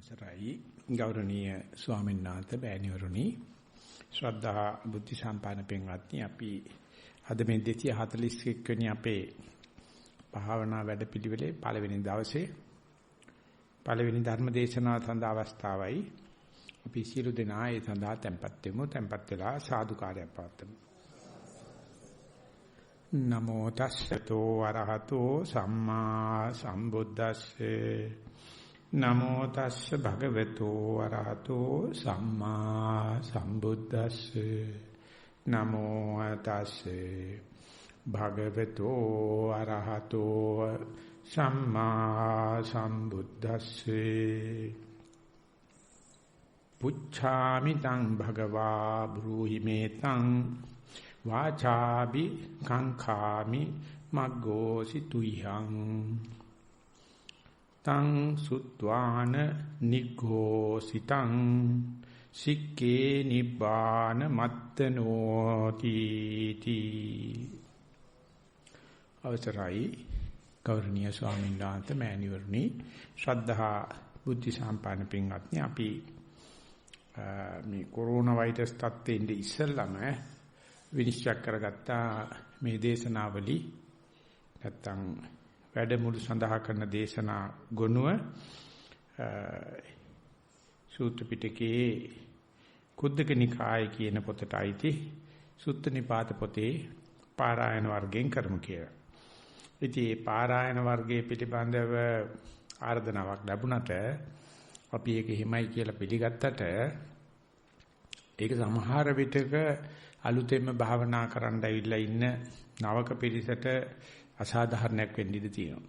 අවසරයි ගෞරවනීය ස්වාමීන් වහන්සේ බෑණිවරුනි ශ්‍රද්ධා බුද්ධ සම්පන්න පින්වත්නි අපි අද මේ 241 වෙනි අපේ භාවනා වැඩපිළිවෙලේ පළවෙනි දවසේ පළවෙනි ධර්ම දේශනාව සඳහා අවස්ථාවයි අපි සියලු දෙනා ඒ සඳහා tempත් වෙමු tempත් වෙලා සාදුකාරයක් පවත්වමු නමෝ තස්සතෝ අරහතෝ සම්මා සම්බුද්දස්සේ නමෝ තස්ස භගවතු වරහතෝ සම්මා සම්බුද්දස්සේ නමෝ තස්සේ භගවතු වරහතෝ සම්මා සම්බුද්දස්සේ පුච්ඡාමි තං භගවා බ්‍රූහි මේ තං වාචාබි කංඛාමි මග්ගෝසි තුයං තං සුත්වාන නිග්ඝෝසිතං සික්කේ නිබ්බාන මත්තනෝති තී අවසරයි ගෞරවනීය ස්වාමීන් වහන්සේ මෑණිවරණි ශ්‍රද්ධා බුද්ධ සම්පන්න පින්වත්නි අපි මේ කොරෝනා වෛරස් තත්ත්වෙින් ඉස්සෙල්ලාම විනිශ්චය කරගත්ත මේ දේශනාවලි නැත්තම් වැඩමුළු සඳහා කරන දේශනා ගොනුව සූත්‍ර පිටකයේ කුද්දක නිකාය කියන පොතට අයිති සුත්ත නිපාත පොතේ පාරායන වර්ගයෙන් කරමු කියලා. ඉතින් මේ පාරායන වර්ගයේ පිළිබඳව ආර්දනාවක් ලැබුණට අපි ඒක හිමයි කියලා පිළිගත්තට ඒක සමහර විටක අලුතෙන්ම භාවනා කරන්න ඇවිල්ලා ඉන්න නවක පිරිසට අසාධාරණයක් වෙන්න ඉඩ තියෙනවා.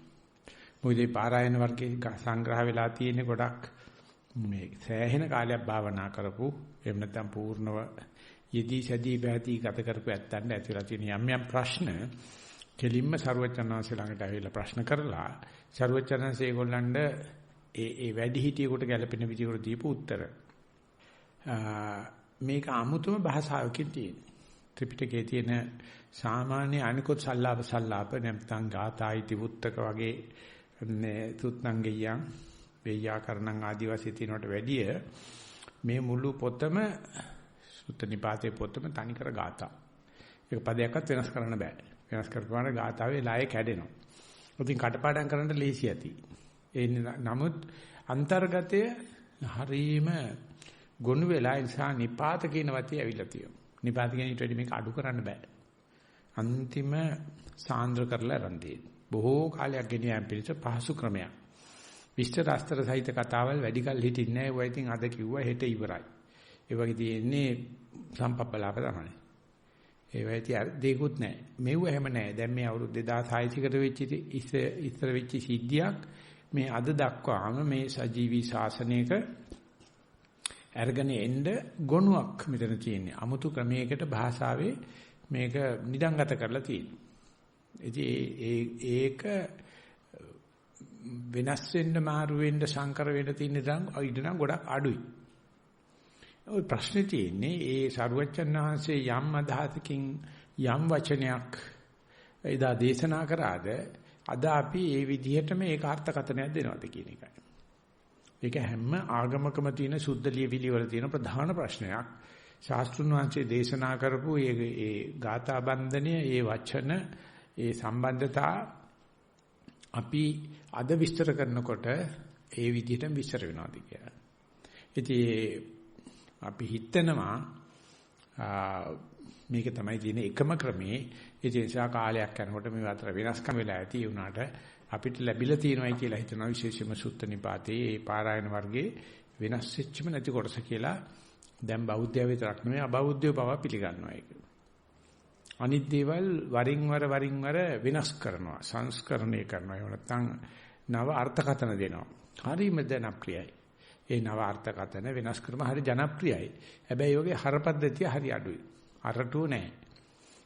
මොකද මේ පාරායන වර්ගයේ සංග්‍රහ වෙලා තියෙන ගොඩක් මේ සෑහෙන කාලයක් භාවනා කරපු එහෙම නැත්නම් පූර්ණව යෙදී සැදී බැහැදී ගත කරපු ඇත්තන්ට ඇතිලා තියෙන යම් යම් ප්‍රශ්න කෙලින්ම ਸਰවචනංශ ළඟට ඇවිල්ලා ප්‍රශ්න කරලා ਸਰවචනංශ ඒගොල්ලන්ට ඒ වැඩි හිටියෙකුට ගැලපෙන විදිහට දීපු උත්තර. මේක අමුතුම භාෂාවකින් තියෙන. ත්‍රිපිටකයේ තියෙන සාමාන්‍ය අනිකුත් සල්ලාප නැත්නම් ගාථායිති වුත්තක වගේ තුත්නංගියන් වේයාකරණං ආදි වශයෙන් තියෙනවට වැඩිය මේ මුළු පොතම සුත්ත නිපාතේ පොතම තනිකර ගාථා. ඒක පදයක්වත් වෙනස් කරන්න බෑ. වෙනස් කරපුවාම ගාථාවේ ලය කැඩෙනවා. ඉතින් කටපාඩම් කරන්න ලේසි ඇති. ඒ නමුත් අන්තර්ගතය හරීම ගොනු වෙලා නිසා නිපාත කියන වචනේ ඇවිල්ලා තියෙනවා. නිපාත කියන ඊට වැඩි මේක අඩු කරන්න බෑ. අන්තිම සාන්ද්‍ර කරලා රන්දී. බොහෝ කාලයක් ගෙනියම් පිළිස පහසු ක්‍රමයක්. විස්තර අස්තර සහිත කතාවල් වැඩි කල් හිටින්නේ නැහැ. ඒවා ඉතින් අද කිව්වා හෙට ඉවරයි. ඒ වගේ තියෙන්නේ සම්පප්පලාප තමයි. ඒවා ඉතින් දෙකුත් නැහැ. මෙව එහෙම නැහැ. දැන් මේ අවුරුදු 2600කට වෙච්ච ඉස්සර වෙච්ච සිද්ධියක් මේ අද දක්වාම මේ සජීවී ශාසනයක අරගෙන එන්න ගොනුවක් මෙතන තියෙන්නේ. 아무තු ක්‍රමයකට භාෂාවේ මේක නිදන්ගත කරලා තියෙනවා. ඒක වෙනස් වෙන්න මාරු වෙන්න සංකර වෙන්න තියෙන ඉඩම් ගොඩක් අඩුයි. ඔය ප්‍රශ්නේ තියෙන්නේ ඒ සරුවච්චන් වහන්සේ යම් අදහසකින් යම් වචනයක් එදා දේශනා කරාද අද අපි ඒ විදිහටම ඒක අර්ථකථනයක් දෙනවද කියන එකයි. ඒක හැම ආගමකම තියෙන සුද්ධ ලියවිලි වල තියෙන ප්‍රධාන ප්‍රශ්නයක්. ශාස්ත්‍රුන් වහන්සේ දේශනා කරපු ඒ ගාථා බන්ධනය, ඒ වචන, ඒ සම්බන්ධතා අපි අද විස්තර කරනකොට ඒ විදිහටම විස්තර වෙනවාද කියලා. ඉතින් අපි හිතනවා මේක තමයි තියෙන එකම ක්‍රමේ. ඒ නිසා කාලයක් යනකොට මේ අතර වෙනස්කම් වෙලා ඇති වුණාට අපිට ලැබිලා තියෙනවායි කියලා හිතනවා. විශේෂයෙන්ම සුත්ත නිපාතේ ඒ පාරායන වර්ගයේ වෙනස් වෙච්චම නැති කොටස කියලා දැන් බෞද්ධය විතරක් නෙමෙයි අබෞද්ධයෝ පවා පිළිගන්නවා ඒක. අනිත් දේවල් වරින් වර වෙනස් කරනවා, සංස්කරණය කරනවා. ඒ නැත්නම් නව අර්ථකථන දෙනවා. හරිම ජනප්‍රියයි. ඒ නව අර්ථකථන වෙනස් කරම හරි ජනප්‍රියයි. හැබැයි යෝගේ හරපද්ධතිය හරි අඩුයි. අරටුව නැහැ.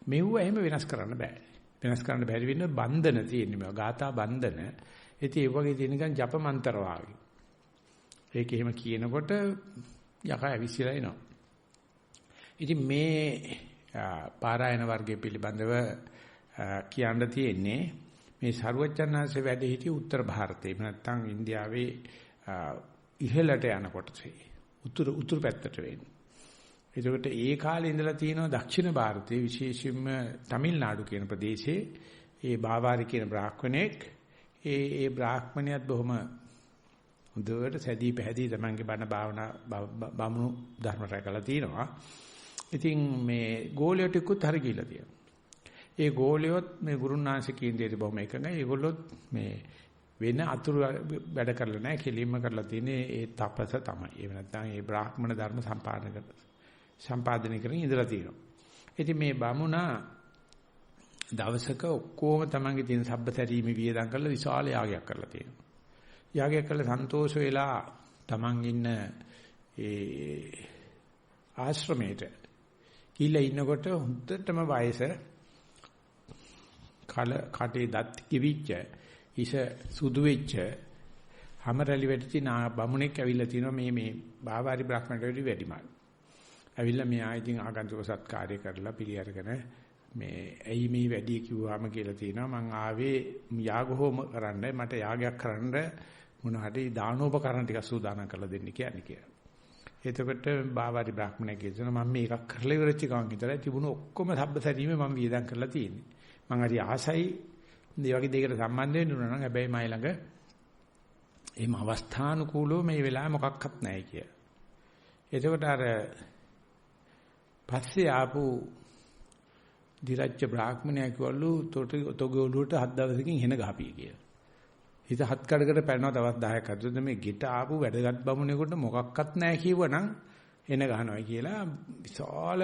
මෙව්ව එහෙම වෙනස් කරන්න බෑ. වෙනස් කරන්න බැරි වෙන බන්ධන තියෙන්නේ මේවා. ගාථා බන්ධන. ඉතින් ඒ වගේ තියෙන නිකන් ජප මන්ත්‍ර වාගේ. ඒක එහෙම කියනකොට යකා ඇවිස්සලා එනවා. ඉතින් මේ පාරායන වර්ගයේ පිළිබඳව කියන්න තියෙන්නේ මේ සරුවචනාංශ වැඩ සිටි උත්තර ಭಾರತයේ නැත්නම් ඉන්දියාවේ ඉහළට යන කොටසේ උතුරු පැත්තට වෙන්නේ. එතකොට ඒ කාලේ ඉඳලා තියෙනවා දක්ෂිණ ಭಾರತයේ විශේෂයෙන්ම තමිල්නාඩු කියන ප්‍රදේශයේ ඒ බාවාරි කියන බ්‍රාහ්මණෙක් ඒ බ්‍රාහ්මණයත් බොහොම හොඳට සැදී පැහැදී තමන්ගේ බණ භාවනා බමුණු ධර්ම රැකලා තිනවා. ඉතින් මේ ගෝලියෝටිකුත් හරි ගිහිලා තියෙනවා. ඒ ගෝලියොත් මේ ගුරුනාංශ කේන්ද්‍රයේ බොහොම එකඟයි. ඒගොල්ලොත් මේ වෙන අතුරු වැඩ කරලා නැහැ. කෙලින්ම කරලා තියෙන්නේ ඒ තපස තමයි. ඒ නැත්නම් ඒ බ්‍රාහ්මණ ධර්ම සම්පාදනය කරගෙන ඉඳලා තියෙනවා. ඉතින් මේ බමුණා දවසක ඔක්කොම තමන්ගේ තියෙන සබ්බතරීමේ වියදම් කරලා විශාල යාගයක් කරලා තියෙනවා. යාගයක් කරලා සන්තෝෂ වෙලා තමන් ඉන්න ඒ ආශ්‍රමයේට කියලා ඉන්නකොට හුද්දටම වයස කටේ දත් කිවිච්ච ඉස සුදු වෙච්ච හැමරලි වෙටි බමුණෙක් ඇවිල්ලා තිනවා මේ බාවාරි බ්‍රාහ්මණයට වැඩිමල්. ඇවිල්ලා මෙයා ඉතින් ආගන්තුක සත්කාරය කරලා පිළි අරගෙන මේ ඇයි මේ වැඩි කිව්වාම කියලා තියෙනවා මං ආවේ යාග හෝම කරන්න මට යාගයක් කරන්න මොන හරි දානෝපකරණ ටික සූදානම් කරලා දෙන්න කියන්නේ කියලා. එතකොට බාවාරි බ්‍රාහ්මණයෙක් කියනවා මම මේකක් කරලා ඉවරච්ච ගමන් විතරයි තිබුණු ඔක්කොම සබ්බසරීමේ මම වියදම් කරලා තියෙන්නේ. මං හරි ආසයි මේ වගේ දෙයකට සම්බන්ධ වෙන්න උනා නම් හැබැයි මයි ළඟ එහෙම අවස්ථානුකූලව මේ වෙලාවේ මොකක්වත් නැහැ කියලා. එතකොට අර පස්සේ ආපු දිරච්ච බ්‍රාහ්මණයා කිව්වලු තොගේ ඔළුවට 7 දවසකින් හෙන ගහපිය කියලා. හිත 7 කඩකට පැනනවා තවත් 10ක් අතට මේ ගෙට ආපු වැඩගත් බමුණෙකුට මොකක්වත් නැහැ කිව්වනම් හෙන ගහනවා කියලා විශාල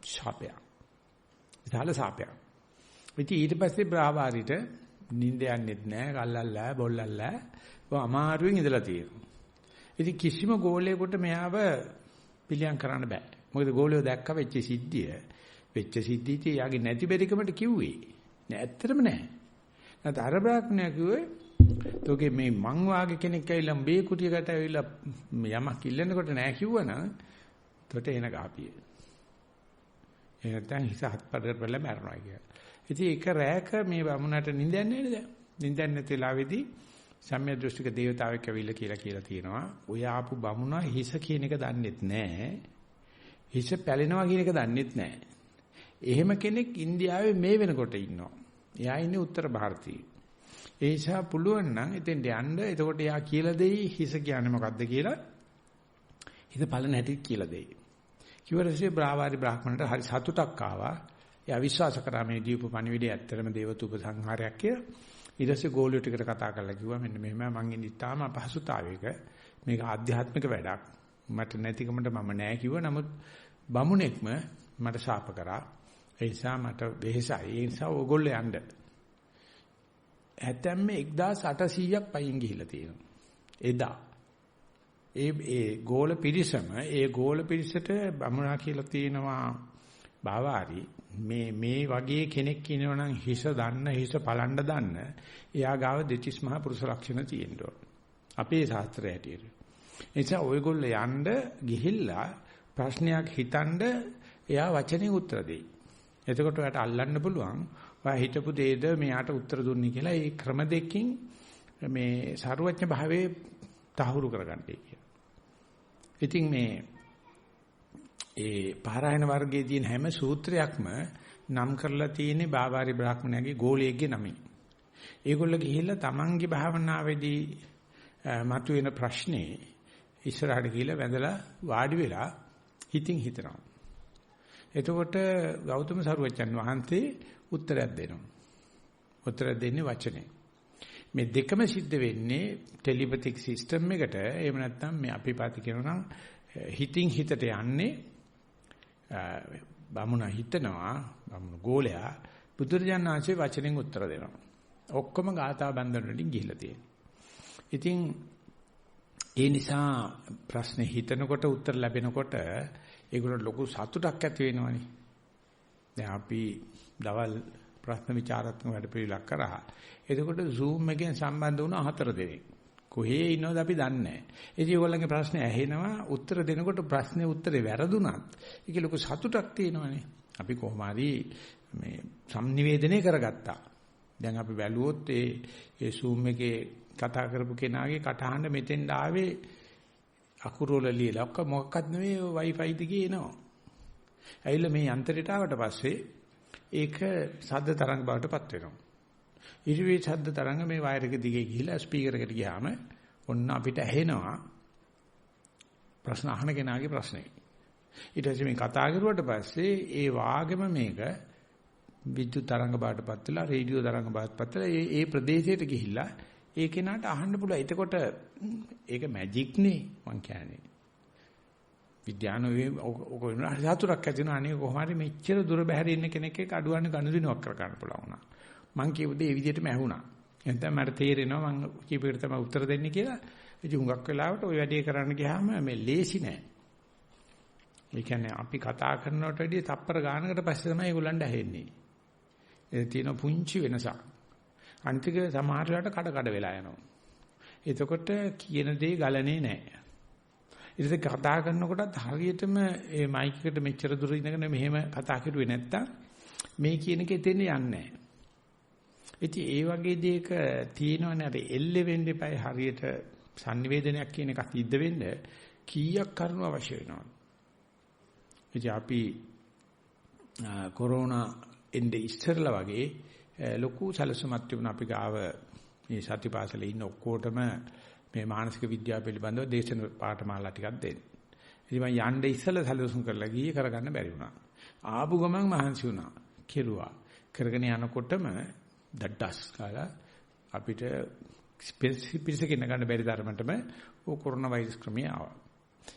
ශාපයක්. විශාල ශාපයක්. ඉතින් ඊට පස්සේ බ්‍රාහ්වාරිට නිින්ද යන්නේත් නැහැ, කල්ලල්ලා බොල්ලල්ලා අමාරුවෙන් ඉඳලා තියෙනවා. ඉතින් කිසිම ගෝලයකට මෙයාව පිළියම් කරන්න බෑ. මොකද ගෝලියෝ දැක්ක වෙච්ච සිද්ධිය යාගේ නැති බැරිකමට කිව්වේ. නෑ ඇත්තටම නෑ. නැත්නම් අර බ්‍රාහ්මණයා කිව්වේ තෝගේ මේ මං වාගේ කෙනෙක් ඇවිල්ලා මේ කුටියකට ඇවිල්ලා යමක් ඉල්ලනකොට නෑ කිව්වනම් තොට එන ගාපිය. ඒ නැත්නම් හිස හත්පඩට බලලා මැරනවා කියලා. ඉතින් ඒක රැක මේ බමුණට නිින්දන්නේ නේද? නිින්දන්නේ නැති වෙලාවේදී සම්මිය දෘෂ්ටික දේවතාවෙක් ඇවිල්ලා කියලා තියෙනවා. ඔය ආපු බමුණා හිස කියන එක දන්නෙත් නෑ. හිස පැලෙනවා කියන එක දන්නෙත් නෑ. එහෙම කෙනෙක් ඉන්දියාවේ මේ වෙනකොට ඉන්නවා. එයා ඉන්නේ උත්තර ಭಾರತයේ. ඒ නිසා පුළුවන් නම් එතෙන්ට යන්න. එතකොට එයා කියලා දෙයි හිස කියන්නේ මොකද්ද කියලා. හිත පලන හැටි කියලා දෙයි. කිවරසේ බ්‍රාහ්වාරි බ්‍රාහ්මණයට හරි සතුටක් ආවා. එයා විශ්වාස කරා මේ දීපු පණිවිඩය ඇත්තටම දේවතුප සංහාරයක් කියලා. ඊට පස්සේ ගෝලියෝ ටිකට කතා කරලා කිව්වා මෙන්න මෙහෙම මං ඉන්නේ තාම අපහසුතාවයක. මේක ආධ්‍යාත්මික වැඩක්. මට නැතිකමට මම නෑ කිව්වා. නමුත් බමුණෙක්ම මට ශාප කරා. ඒ නිසා මට වෙහෙසයි. ඒ නිසා ඕගොල්ලෝ යන්න. ඇතැම්ම 1800ක් පයින් ගිහිල්ලා තියෙනවා. එදා ඒ ගෝල පිරිසට බමුණා කියලා තියෙනවා බාවාරි මේ වගේ කෙනෙක් ඉන්නවනම් හිස පලන්න දන්න එයා ගාව දෙතිස් මහා පුරුෂ ලක්ෂණ තියෙනවා. අපේ ශාස්ත්‍රය හැටියට. ඒ නිසා ඔයගොල්ලෝ යන්න ගිහිල්ලා ප්‍රශ්නයක් හිතනද එයා වචනේ උත්තර දෙයි. එතකොට ඔයාට අල්ලන්න පුළුවන් ඔයා හිතපු දෙයද මෙයාට උත්තර දුන්නේ කියලා ඒ ක්‍රම දෙකකින් මේ සාරවත්ඥ භාවයේ තහවුරු කරගන්නයි කියලා. ඉතින් මේ ඒ පාරායන වර්ගයේ තියෙන හැම සූත්‍රයක්ම නම් කරලා තියෙන්නේ බාවාරි බ්‍රාහ්මණයාගේ ගෝලියෙක්ගේ නමින්. ඒගොල්ලෝ ගිහිල්ලා තමන්ගේ භාවනාවේදී මතුවෙන ප්‍රශ්නේ ඉස්සරහට ගිහිල්ලා වැඳලා වාඩි වෙලා හිතින් හිතනවා. එතකොට ගෞතම සරුවච්චන් වහන්සේ උත්තරයක් දෙනවා. උත්තර දෙන්නේ වචනේ. මේ දෙකම සිද්ධ වෙන්නේ ටෙලිපැතික් සිස්ටම් එකට. එහෙම නැත්නම් මේ අපි පාති කියනවා නම් හිතින් හිතට යන්නේ බමුණ හිතනවා බමුණ ගෝලයා බුදුරජාණන් වහන්සේ වචනෙන් උත්තර දෙනවා. ඔක්කොම ගාථා බන්ධන වලින් ගිහිලා තියෙනවා. ඉතින් ඒ නිසා ප්‍රශ්න හිතනකොට උත්තර ලැබෙනකොට ඒගොල්ලෝ ලොකු සතුටක් ඇති වෙනවනේ. දැන් අපි දවල් ප්‍රශ්න විචාරාත්මක වැඩ පිළිලක් කරා. එතකොට Zoom එකෙන් සම්බන්ධ වුණා 4 දෙනෙක්. කොහේ ඉන්නවද අපි දන්නේ නැහැ. ඉතින් ඒගොල්ලන්ගේ ප්‍රශ්නේ ඇහෙනවා උත්තර දෙනකොට ප්‍රශ්නේ උත්තරේ වැරදුනත් ඒකේ ලොකු සතුටක් තියෙනවනේ. අපි කොහොම හරි මේ සම්නිවේදනය කරගත්තා. දැන් අපි බැලුවොත් ඒ Zoom එකේ කතා කරපු කෙනාගේ කටහඬ මෙතෙන් ආවේ අකුරු වල ලියලා ඔක්ක මොකක්වත් නෙවෙයි Wi-Fi දිගේ එනවා. ඇවිල්ලා මේ යන්ත්‍රයට ආවට පස්සේ ඒක ශබ්ද තරංග බවටපත් වෙනවා. ඉරිවේ ශබ්ද තරංග මේ වයර් එක දිගේ ගිහිලා ස්පීකර් එකට ගියාම ඔන්න අපිට ඇහෙනවා ප්‍රශ්න අහන කෙනාගේ ප්‍රශ්නේ. ඊට පස්සේ මේ කතා කරුවට පස්සේ ඒ වාගෙම මේක විද්‍යුත් තරංග බවටපත් වෙලා රේඩියෝ තරංග බවටපත් වෙලා ඒ ප්‍රදේශයට ගිහිල්ලා ඒ කෙනාට අහන්න පුළුවන්. එතකොට ඒක මැජික් නේ මං කියන්නේ. විද්‍යානෝයේ ඔක හරි සතුටක් ඇති වෙනවා. අනේ කොහොම හරි මෙච්චර දුර බැහැර ඉන්න කෙනෙක් එක්ක අඩුවන්නේ ගනුදෙනුවක් කර ගන්න පුළුවන් වුණා. මං කියපු දේ ඒ විදිහටම ඇහුණා. එතන මට තේරෙනවා මං කියපේකට තමයි උත්තර දෙන්නේ කියලා. ඉතින් හුඟක් වෙලාවට ওই වැඩේ කරන්න ගියාම මේ ලේසි නෑ. ඒ කියන්නේ අපි කතා කරනවට වැඩිය තප්පර ගානකට පස්සේ තමයි ඒගොල්ලන්ට ඇහෙන්නේ. ඒ තියෙන පුංචි වෙනසක්. අන්තික සමහර වෙලාවට කඩ වෙලා යනවා. එතකොට කියන දේ ගලන්නේ නැහැ. ඊට පස්සේ කතා කරනකොටත් හරියටම මේ මයික් එකට මෙච්චර දුර ඉඳගෙන මෙහෙම කතා කරුවේ නැත්තම් මේ කියන එක එතෙන් යන්නේ නැහැ. ඉතින් ඒ වගේ දෙයක තියෙනවනේ අර එල්ලෙ වෙන්න එපා හරියට sannivedanayak කියන එක සිද්ධ වෙන්න කීයක් කරුණු අවශ්‍ය වෙනවද? ඉතින් අපි කොරෝනා එන්නේ ඉස්සරලා වගේ ලොකු සැලසුමක් තිබුණා අපි ගාව මේ සතිපාසලේ ඉන්න ඔක්කොටම මේ මානසික විද්‍යාව පිළිබඳව දේශන පාඨමාලා ටිකක් දෙන්න. ඉතින් මම යන්නේ ඉස්සලා සැලසුම් කරලා ගියේ කරගන්න බැරි වුණා. ආපු ගමන් මහන්සි වුණා. කෙරුවා. කරගෙන යනකොටම දඩස් කාලා අපිට පිරිසකින් ගන්න බැරි තරමටම ඕ කොරෝනා වෛරස් ක්‍රමය ආවා.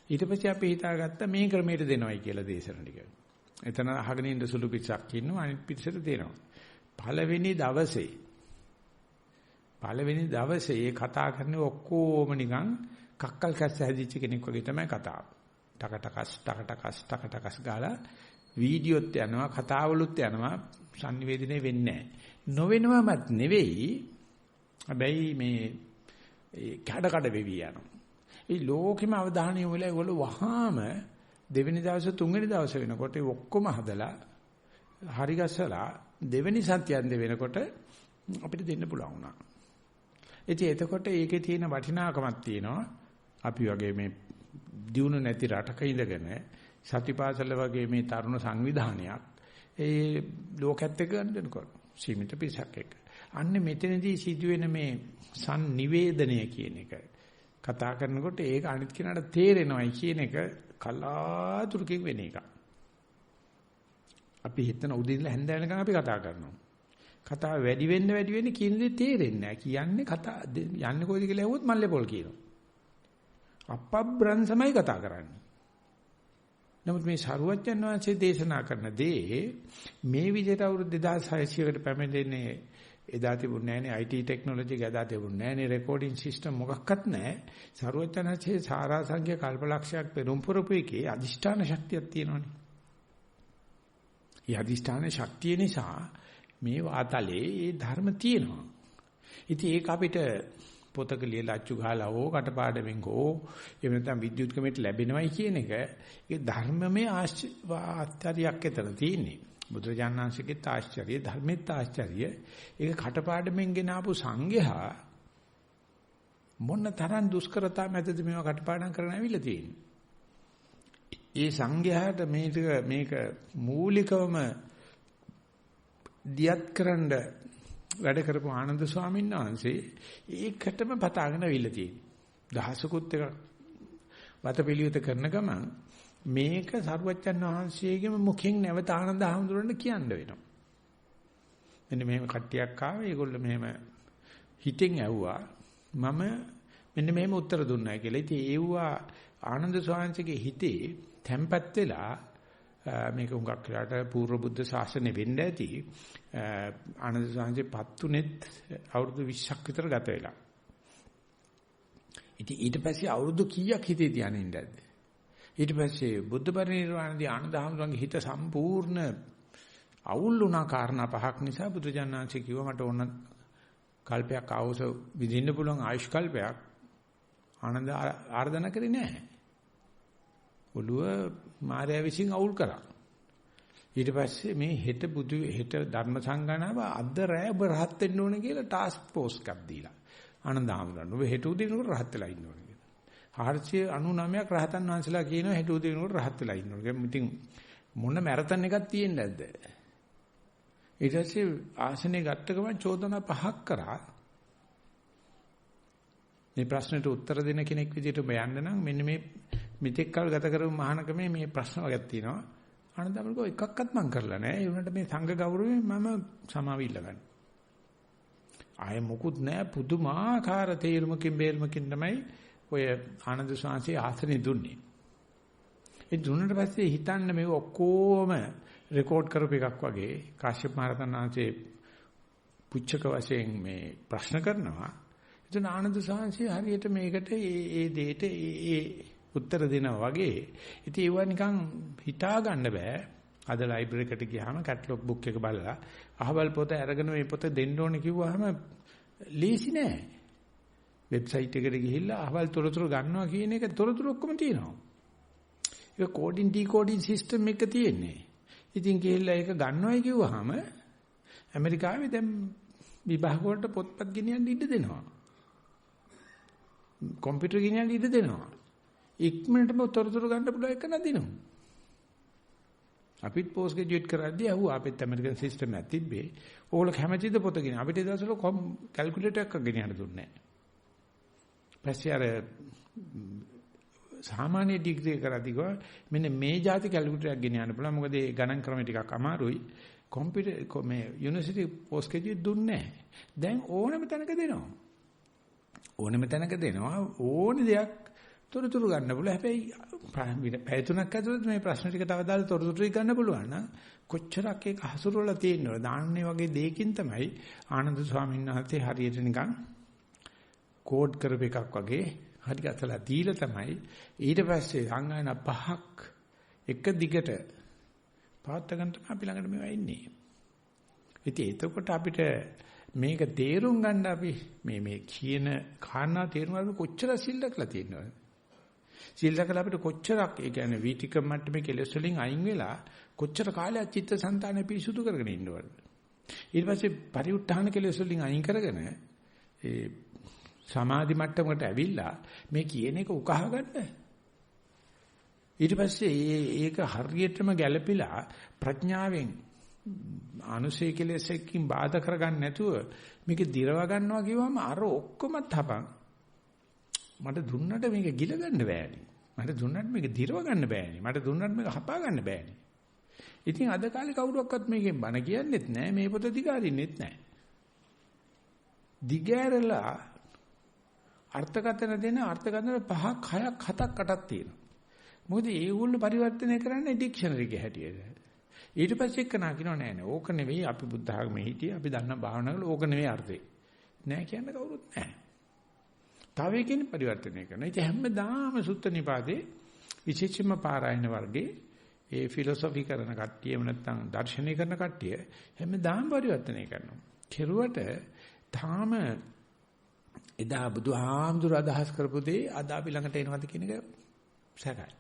ඊට පස්සේ අපි හිතාගත්තා මේ ක්‍රමයට දෙනවයි කියලා දේශන ටික. එතන අහගෙන ඉන්න සුළු පිටසක් ඉන්නවා අනිත් පිටසට දෙනවා. පළවෙනි දවසේ ඒ කතා කරන්නේ ඔක්කොම නිකන් කක්කල් කැස්ස හැදිච්ච කෙනෙක් වගේ තමයි කතාව. ටකටකස් ගාලා වීඩියෝත් යනවා කතාවලුත් යනවා sannivedanaye වෙන්නේ නැහැ. නොවෙනවමත් නෙවෙයි. හැබැයි මේ කඩ වෙවි යනවා. ඒ ලෝකෙම අවධානය යොමු වෙලා ඒගොල්ලෝ වහාම දෙවෙනි දවසේ තුන්වෙනි දවසේ වෙනකොට ඔක්කොම හදලා හරි ගස්සලා දෙවෙනි සත්‍යයන් වෙනකොට අපිට දෙන්න පුළුවන් වුණා. ඉතින් එතකොට ඒකේ තියෙන වටිනාකමක් තියෙනවා. අපි වගේ මේ දියුණු නැති රටක ඉඳගෙන සතිපාසල වගේ මේ තරුණ සංවිධානයක් ඒ ලෝකෙත් එක්ක ගන්නකොට සීමිත පිරිසක් එක්ක. අන්න මෙතනදී සිදුවෙන මේ sannivedanaya කියන එක කතා කරනකොට ඒක අනිත් කෙනාට තේරෙනවයි කියන එක කලාතුරකින් වෙන එකක්. අපි හිතන උදේ ඉඳලා හැන්ද වෙනකන් අපි කතා කරනවා. කතාව වැඩි වෙන්න කියන දේ තේරෙන්නේ නැහැ. කියන්නේ කතා යන්නේ කොයිද කියලා ඇහුවොත් මල්ලේ පොල් කියනවා. අපබ්‍රංශමයි කතා කරන්නේ. නමුත් මේ සරුවච්චන් වහන්සේ දේශනා කරන දේ මේ විදිහට අවුරුදු 2600කට පැමිණෙන්නේ එදා තිබුණේ නැහනේ IT ටෙක්නොලොජි එක එදා තිබුණේ නැහනේ රෙකෝඩින් සිස්ටම් මොකක්වත් නැහැ. සරුවච්චන් වහන්සේ සාරාංශය කල්පලක්ෂයක් පෙරම් පුරපු එකේ අදිෂ්ඨාන ශක්තියක් තියෙනවනේ. ඒ අදිෂ්ඨාන ශක්තිය නිසා මේ වාතලේ ඒ ධර්ම තියෙනවා. ඉතින් ඒක අපිට පොතක ලියලා අච්චු ගහලා හෝ කටපාඩමින් හෝ එහෙම නැත්නම් විද්‍යුත් කමෙන්ට් ලැබෙනවයි කියන එක ඒ ධර්මමේ ආශ්චර්යයක් ඇතන තියෙන්නේ. බුදුරජාණන් වහන්සේගේ ආශ්චර්ය ධර්මෙත් ආශ්චර්ය ඒක කටපාඩමින් ගෙන ආපු සංඝයා මොන තරම් දුෂ්කරතා මැදද මේවා කටපාඩම් කරන්න ඇවිල්ලා තියෙන්නේ. ඒ සංඝයාට මේක මූලිකවම දියත් කරන්න වැඩ කරපු ආනන්ද ස්වාමීන් වහන්සේ ඒකටම පතාගෙන අවිල්ල තියෙනවා. දහසකුත් එක වතපිලියුත කරන ගමන් මේක සරුවච්චන් වහන්සේගේම මුඛෙන් නැවත ආනන්ද හඳුරන්න කියන්න වෙනවා. මෙන්න මෙහෙම කට්ටියක් ආවේ ඒගොල්ලෝ මෙහෙම හිතෙන් ඇහුවා මම මෙන්න මෙහෙම උත්තර දුන්නා කියලා. ඉතින් ඒවුවා ආනන්ද ස්වාමීන්ගේ හිතේ තැම්පත් වෙලා මේක උඟක් වෙලාට පූර්ව බුද්ධ ශාසනය වෙන්න ඇති ආනන්ද සාංශේ පත්තුනෙත් අවුරුදු 20ක් විතර ගත වෙලා. ඉතින් ඊට පස්සේ අවුරුදු කීයක් හිතේ තියාගෙන ඉඳද්ද? ඊට පස්සේ බුද්ධ පරිනිර්වාණදී ආනන්ද හාමුදුරන්ගේ හිත සම්පූර්ණ අවුල් වුණා කාරණා පහක් නිසා බුදුජානනාංශේ කිව්වා මට ඕන කල්පයක් ආවොස විඳින්න පුළුවන් ආයුෂ් කල්පයක් ආනන්ද ආර්දනා කරේ නැහැ. ඔළුව මාර්යා විසින් අවුල් කරා. ඊට පස්සේ මේ හෙට ධර්ම සංගායනාව අද රැ ඔබ රහත් වෙන්න ඕනේ කියලා ටාස්ක් ෆෝස් එකක් දීලා. ආනන්ද හාමුදුරන් ඔබ හෙට උදේ වෙනකොට රහත් වෙලා ඉන්න ඕනේ කියලා. 499ක් රහතන් වහන්සේලා කියනවා හෙට උදේ වෙනකොට රහත් වෙලා ඉන්නවා. ඉතින් මොන මැරතන් එකක් තියෙන්නේ නැද්ද? ඊට පස්සේ ආසනේ ගත්ත ගමන් චෝදනා 5ක් කරා. මේ ප්‍රශ්නෙට උත්තර දෙන කෙනෙක් විදිහට ඔබ යන්න නම් මෙන්න මේ මෙතෙක් කල් ගත කරපු මහානකමේ මේ ප්‍රශ්න වර්ගයක් තියෙනවා. ආනන්දමල්කෝ එකක්වත් මං කරලා නැහැ. ඒ වුණාට මේ සංඝ ගෞරවයෙන් මම සමාව ඉල්ලගන්න. ආයේ මොකුත් නැහැ පුදුමාකාර තේරුමකින් බේරුමකින් තමයි ඔය ආනන්ද ස්වාමීන් ආසනෙ දුන්නේ. ඒ දුන්නාට පස්සේ හිතන්න මේ ඔක්කොම රෙකෝඩ් කරපු එකක් වගේ කාශ්‍යප මහ රහතන් වහන්සේ පුච්චක වශයෙන් මේ ප්‍රශ්න කරනවා. එතන ආනන්ද ස්වාමීන් හරියට මේකට ඒ දෙයට ඒ උත්තර දෙනවා වගේ. ඉතින් ඒවා නිකන් හිතා ගන්න බෑ. අද ලයිබ්‍රරි එකට ගියාම කැටලොග් බුක් එක බලලා අහවල් පොත අරගෙන මේ පොත දෙන්න ඕනේ කිව්වහම ලේසි නෑ. වෙබ්සයිට් එකට ගිහිල්ලා අහවල් තොරතුරු ගන්නවා කියන එක තොරතුරු ඔක්කොම තියෙනවා. ඒක කෝඩින් ඩිකෝඩින් සිස්ටම් එක තියෙන්නේ. ඉතින් ගිහිල්ලා ඒක ගන්නවයි කිව්වහම ඇමරිකාවේ දැන් විභාග වලට පොත්පත් ගෙනියන්න ඉඩ දෙනවා. කම්පියුටර් ගෙනියන්න ඉඩ දෙනවා. ඉක්මනටම තොරතුරු ගන්න පුළුවන් එක නදිනවා. අපිත් පෝස්ට් ග්‍රැජුවේට් කරද්දී අහුවා අපිත් ඇමරිකන් සිස්ටම් එකක් තිබ්බේ. ඕගොල්ලෝ කැමතිද පොත ගෙන. අපිට ඒ දවස්වල කැල්කියුලේටර් එකක් ගෙනියන්න දුන්නේ නැහැ. පස්සේ අර සාමාන්‍ය ඩිග්‍රී කරද්දී ගෝ මෙන්න මේ જાති කැල්කියුලේටර් එකක් ගෙනියන්න පුළුවන්. මොකද ඒ ගණන් ක්‍රම ටිකක් අමාරුයි. කම්පියුටර් මේ යුනිවර්සිටි පෝස්ට් ග්‍රැජුවේට් දුන්නේ නැහැ. දැන් ඕනම තැනක දෙනවා. ඕනම තැනක දෙනවා. ඕන දෙයක් තොරතුරු ගන්න පුළුවන්. හැබැයි පැය 3ක් ඇතුළත මේ ප්‍රශ්න ටික තව දාලා තොරතුරු ගන්න පුළුවන් නම් කොච්චරක් ඒක හසුරුවලා තියෙනවද? දාන්නේ වගේ දෙයකින් තමයි ආනන්ද ස්වාමීන් වහන්සේ හරියට නිකන් කෝඩ් කරපු එකක් වගේ හරි අතලා දීලා තමයි ඊට පස්සේ සංගායන 5ක් එක දිගට පාත් ගන්න තමයි අපි ළඟට මේවා ඉන්නේ. ඉතින් එතකොට අපිට මේක තේරුම් ගන්න අපි මේ කියන කාරණා තේරුම් ගන්න කොච්චර සිල්ලක්ලා තියෙනවද? සිල්ලකලා අපිට කොච්චරක් ඒ කියන්නේ වීතික මට්ටමේ කෙලෙස් වලින් අයින් වෙලා කොච්චර කාලයක් චිත්තසංතානෙ පිරිසුදු කරගෙන ඉන්නවද? ඊට පස්සේ පරිඋත් ทาน කෙලෙස් වලින් අයින් කරගෙන ඒ සමාධි මට්ටමකට ඇවිල්ලා මේ කියන එක උකහා ගන්න. ඊට පස්සේ ඒක හරියටම ගැළපිලා ප්‍රඥාවෙන් අනුසය කෙලෙස් එක්කින් බාධා කරගන්න නැතුව මේක දිරව ගන්නවා කිව්වම අර ඔක්කොම තපන් මට දුන්නට මේක ගිල ගන්න බෑනේ. මට දුන්නට මේක දිරව ගන්න බෑනේ. මට දුන්නට මේක හපා ගන්න බෑනේ. ඉතින් අද කාලේ කවුරක්වත් මේකෙන් බන කියන්නෙත් නැහැ. මේ පොත දිගාරින්නෙත් නැහැ. දිගෑරලා අර්ථකථන දෙන අර්ථකථන 5ක් 6ක් 7ක් 8ක් තියෙනවා. මොකද ඒගොල්ලෝ පරිවර්තනය කරන්නේ ඩික්ෂනරි එකේ හැටියට. ඊට පස්සේ කනා කියනවා නෑ නෑ ඕක නෙවෙයි අපි බුද්ධ ආගමේ හිටියේ අපි දන්න භාවනාවල ඕක නෙවෙයි අර්ථය. නෑ කියන්න කවුරුත් නෑ. තව එකකින් පරිවර්තනය කරනවා. ඉතින් හැමදාම සුත්ත නිපාතේ විශේෂයෙන්ම පාරායන වර්ගයේ ඒ ෆිලොසොෆි කරන කට්ටිය එහෙම නැත්නම් දර්ශනීය කරන කට්ටිය හැමදාම පරිවර්තනය කරනවා. කෙරුවට තාම එදා බුදුහාමුදුර අදහස් කරපු දේ අද අපි ළඟට එනවද කියන එක සැකයි.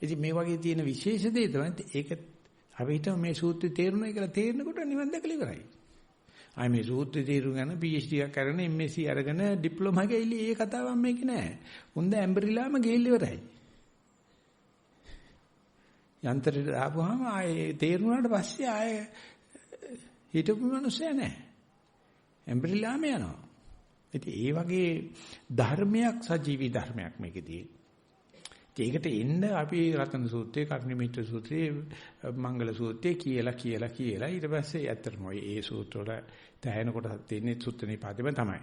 ඉතින් මේ වගේ තියෙන විශේෂ දේ තමයි ඒක අපි හිතමු මේ සූත්‍රය තේරුණා කියලා තේරෙනකොට නිවන් දැකලා ඉවරයි. ආයි මේ සූත්‍රය තේරුම් ගන්න PhD එකක් අරගෙන MSc අරගෙන ඩිප්ලෝමා ගිහිලි ඒ කතාවක් මේක නෑ. උන්ද ඇම්බරිලාම ගිහිල්ල ඉවරයි. යන්ත්‍රයට දාපුවාම ආයේ තේරුණාට පස්සේ ආයේ හිතපු මිනිස්සයා නෑ. ඇම්බරිලාම යනවා. ඉතින් ඒ වගේ ධර්මයක් සජීවී ධර්මයක් මේකේදී. ඒකට එන්න අපි රතන සූත්‍රයේ, කර්ණිමිත්‍ර සූත්‍රයේ, මංගල සූත්‍රයේ කියලා ඊට පස්සේ ඇත්තටම ඒ සූත්‍ර වල තැහෙන කොටසක් තියෙන්නේ සුත්ත නිපාතෙම තමයි.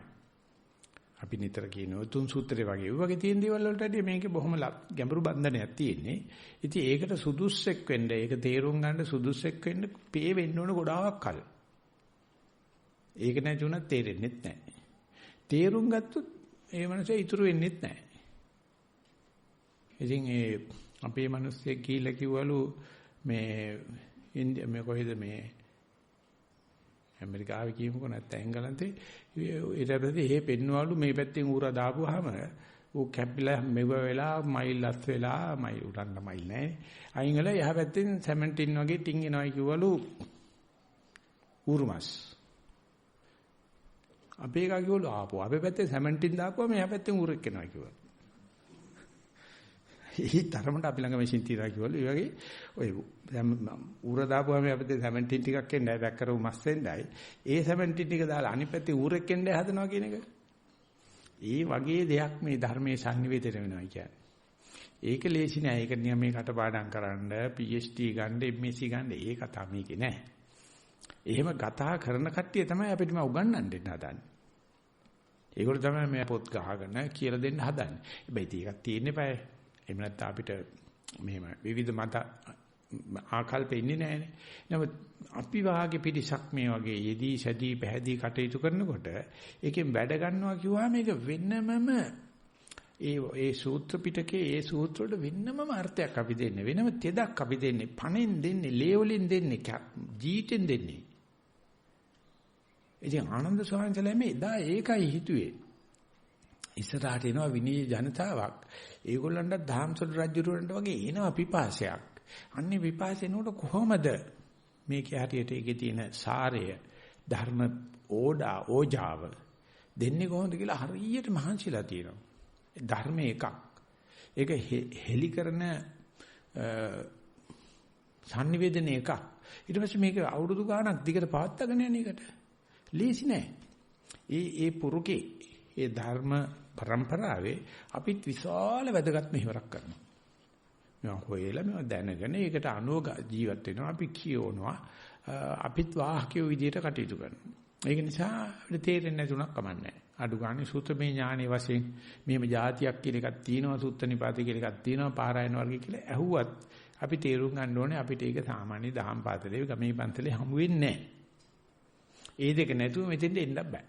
අපි නිතර කියනවා තුන් සූත්‍රේ වගේ. ඒ වගේ තියෙන දේවල් වලට ඇදී මේකේ බොහොම ගැඹුරු බන්ධනයක් තියෙන්නේ. ඉතින් ඒකට සුදුස්සෙක් වෙන්න, ඒක තේරුම් ගන්න සුදුස්සෙක් වෙන්න පේ වෙන්න ඕන ගොඩාක් කල්. ඒක නැති වුණත් තේරෙන්නේ නැහැ. තේරුම් ගත්තොත් ඒ මනසේ ඉතුරු වෙන්නේ නැහැ. ඉතින් ඒ අපේ මිනිස්සෙක් කියලා කිව්වලු මේ කොහෙද මේ ඇමරිකාවේ කියමුකෝ නැත්නම් එංගලන්තේ ඊට පස්සේ එහෙ පෙන්වවලු මේ පැත්තෙන් ඌරා දාපුවාම ඌ කැපිලා මෙව වෙලා මයිල් ලස් වෙලා මයි උඩන්න මයිල් නැහැ අයින් වෙලා එහා පැත්තෙන් සෙමන්ටින් වගේ ටින් එනවායි කිව්වලු ඌරුමස් අපේ එකා කිව්වලු ආපෝ අපේ පැත්තේ සෙමන්ටින් දාපුවා මෙහා පැත්තෙන් ඌරෙක් එනවා කිව්වා ඒ තරමට අපි ළඟ මැෂින් තියලා කිව්වලු. ඒ වගේ ඔය ඌර දාපුවාම අපිට 17 ටිකක් එන්නයි පැක් කරපු මස් වෙන්නයි. ඒ 17 ටික දාලා අනිත් පැත්තේ ඌරෙක් එන්නයි හදනවා කියන එක. ඒ වගේ දෙයක් මේ ධර්මයේ සංනිවේදනය වෙනවා කියන්නේ. ඒක ලේසි නෑ. ඒක නියමයේ කටපාඩම් කරන්න, PhD ගන්න, MSc ගන්න ඒ කතා මේකේ නෑ. එහෙම කතා කරන කට්ටිය තමයි අපිට මේ උගන්වන්න දෙන්න හදන්නේ. ඒගොල්ලෝ තමයි මේ පොත් ගහගෙන කියලා දෙන්න හදන්නේ. හැබැයි ඒකක් තියෙන්නේ බෑ. එහෙම නැත්නම් අපිට මෙහෙම විවිධ මත ආකල්ප ඉන්නේ නැහැනේ. නමුත් අපි වාගේ පිරිසක් මේ වගේ යෙදී සැදී පැහැදී කටයුතු කරනකොට ඒකෙන් වැඩ ගන්නවා කිව්වම මේක වෙනමම ඒ සූත්‍ර පිටකේ ඒ සූත්‍ර වලට වෙනමම අර්ථයක් අපි දෙන්නේ. වෙනම තෙදක් අපි දෙන්නේ. පණෙන් දෙන්නේ, ලේවලින් දෙන්නේ, ජීවිතෙන් දෙන්නේ. ඉතින් ආනන්ද ස්වාමීන් වහන්සේ එදා ඒකයි හිතුවේ. ඉස්සරහට එනවා විනී ජනතාවක්. ඒගොල්ලන්ට ධාම්සොඩ රජුරවන්ට වගේ එනවා පිපාසයක්. අන්නේ විපාසෙනකොට කොහොමද මේකේ හරියට ඒකේ තියෙන සාරය ධර්ම ඕජාව දෙන්නේ කොහොමද කියලා හරියට මහන්සිලා තියෙනවා. ධර්ම එකක්. ඒක හෙලි කරන සංනිවේදන එකක්. ඊට පස්සේ මේක අවුරුදු ගාණක් දිගට පවත්වාගෙන යන එකට ලේසි නෑ. ඒ පුරුකේ ඒ ධර්ම પરම්පරාවේ අපිත් විශාල වැදගත් මෙහෙවරක් කරනවා. මේවා හොයලා මේවා දැනගෙන ඒකට අනුව ජීවත් වෙනවා. අපි කියවනවා. අපිත් වාහකයෝ විදියට කටයුතු කරනවා. ඒක නිසා අපිට තේරෙන්නේ නැතුණක් කමන්නේ. අඩු ගානේ සූත්‍රමේ ඥානයේ වශයෙන් මෙහෙම જાතියක් කියලා එකක් තියෙනවා. සුත්ත නිපාතේ කියලා එකක් තියෙනවා. පාරායන වර්ගය කියලා ඇහුවත් අපි තේරුම් ගන්න ඕනේ අපිට ඒක සාමාන්‍ය දහම් පාතලේ ගමේ පන්සලේ හමු වෙන්නේ නැහැ. ඒ දෙක නැතුව මෙතෙන්ට එන්න බෑ.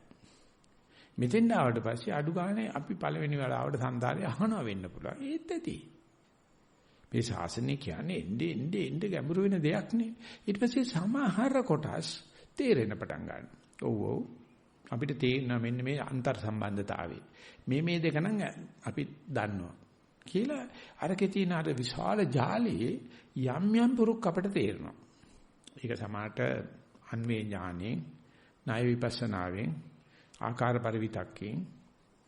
මෙතෙන්ට ආවට පස්සේ අඩු ගානේ අපි පළවෙනි වෙලාවට සන්දාලේ අහනවා වෙන්න පුළුවන්. ඒත් ඇති. මේ ශාසනය කියන්නේ එnde ගැඹුරු වෙන දෙයක් නේ. ඊට පස්සේ සමහර කොටස් තේරෙන්න පටන් ගන්නවා. ඔව් අපිට තේරෙනවා මෙන්න මේ අන්තර් සම්බන්ධතාවය. මේ දෙක නම් අපි දන්නවා. කියලා අරකේ තියෙන අර විශාල ජාලයේ යම් පුරුක් අපිට තේරෙනවා. ඒක සමාහට අන්වේ ඥානෙන්, ණය විපස්සනාවෙන්, ආකාර පරිවිතක්කෙන්,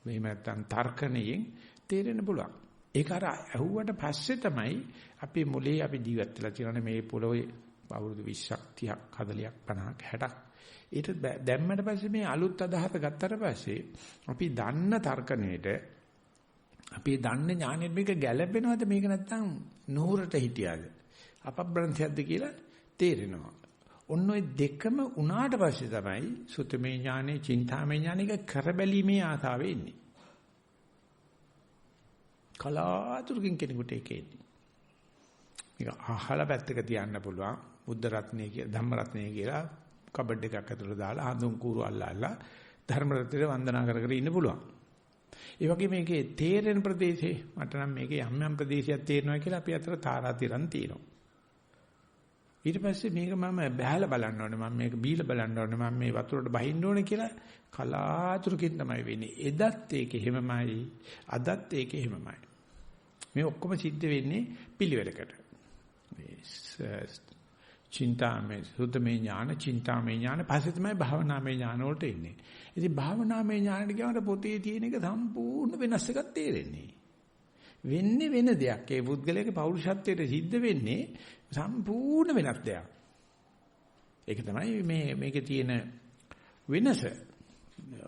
මෙහෙම නැත්නම් තර්කණයෙන් තේරෙන්න පුළුවන්. ඒක අර ඇහුවට පස්සේ තමයි අපි මොලේ අපි ජීවත් වෙලා තියෙන මේ පොළොවේ අවුරුදු 20ක් 30ක් 40ක් 50ක් 60ක් ඊට දැම්මට පස්සේ මේ අලුත් අදහස ගත්තට පස්සේ අපි දන්න තර්කණයට අපි දන්න ඥානෙත් මේක ගැළපෙනවද මේක නැත්තම් නూరుට හිටියද අපබ්‍රන්ථයක්ද කියලා තේරෙනවා. ඔන්න ඔය දෙකම උනාට පස්සේ තමයි සුතමේ ඥානෙ, චින්තාමේ ඥානෙක කරබැලීමේ ආසාවෙ ඉන්නේ. කලාතුරකින් කෙනෙකුට ඒක එන්නේ. මේක අහලා පැත්තක තියන්න පුළුවන්. බුද්ධ රත්නය කියලා, ධම්ම රත්නය කියලා කබඩ් එකක් ඇතුළට දාලා හඳුන් කූරු අල්ලලා ධර්ම රත්නයට වන්දනා කර කර ඉන්න පුළුවන්. ඒ වගේ මේකේ තේරෙන ප්‍රදේශේ මට නම් මේකේ යම් ප්‍රදේශයක් තේරෙනවා කියලා අපි අතර තාරාතිරම් තියෙනවා. ඊට පස්සේ මේක මම බහැලා බලන්න ඕනේ, මම මේක බීලා බලන්න ඕනේ, මම මේ වතුරට බහින්න ඕනේ කියලා කලාතුරකින් තමයි වෙන්නේ. එදත් ඒක එහෙමමයි, අදත් ඒක එහෙමමයි. මේ ඔක්කොම සිද්ධ වෙන්නේ පිළිවෙලකට. මේ චින්තාමය, සුද්ධමය ඥාන, චින්තාමය ඥාන පස්සේ තමයි භාවනාමය ඥාන වලට එන්නේ. ඉතින් භාවනාමය ඥානට කියනකොට පොතේ තියෙන එක සම්පූර්ණ වෙනස් එකක් තේරෙන්නේ. වෙන්නේ වෙන දෙයක්. ඒ පුද්ගලයාගේ පෞරුෂත්වයට සිද්ධ වෙන්නේ සම්පූර්ණ වෙනස් දෙයක්. ඒක තමයි මේකේ තියෙන වෙනස.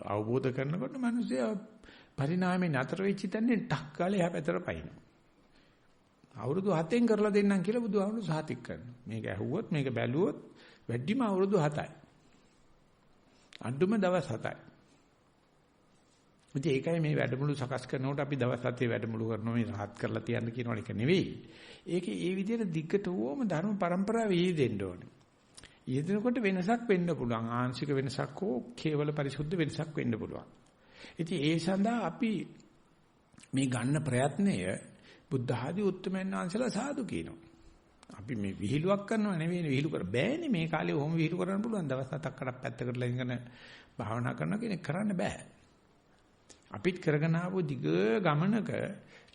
අවබෝධ කරනකොට මිනිස්සයා පරිණාමයෙන් නතර වෙච්ච තැනින් ටක් ගාලා එහා පැත්තට පයින්නවා. අවුරුදු 7න් කරලා දෙන්නම් කියලා බුදුහාමුදුරු සාතික් කරනවා. මේක ඇහුවොත් මේක බැලුවොත් වැඩිම අවුරුදු 7යි. අඩුම දවස් 7යි. ඉතින් ඒකයි මේ වැඩමුළු සකස් කරනකොට අපි දවස් 7 වැඩමුළු කරනවා මේ rahat කරලා තියන්න කියනවා එක නෙවෙයි. ඒකේ ඒ විදිහට දිග්ගටම ධර්ම પરම්පරාව යෙදෙන්න ඕනේ. යෙදෙනකොට වෙනසක් වෙන්න පුළුවන්. ආංශික වෙනසක් හෝ කේවල පරිසුද්ධ වෙනසක් වෙන්න පුළුවන්. ඉතින් ඒ සඳහා අපි මේ ගන්න ප්‍රයත්නය බුද්ධ ආදී උත්තමයන් වහන්සේලා සාදු කියනවා. අපි මේ විහිළුවක් කරනව නෙවෙයි, විහිළු කර බෑනේ. මේ කාලේ ඔහොම විහිළු කරන්න පුළුවන්. දවස් 7ක් 8ක් පැත්තකට ඉඳගෙන භාවනා කරන කෙනෙක් කරන්න බෑ. අපිත් කරගෙන ආපු දිග ගමනක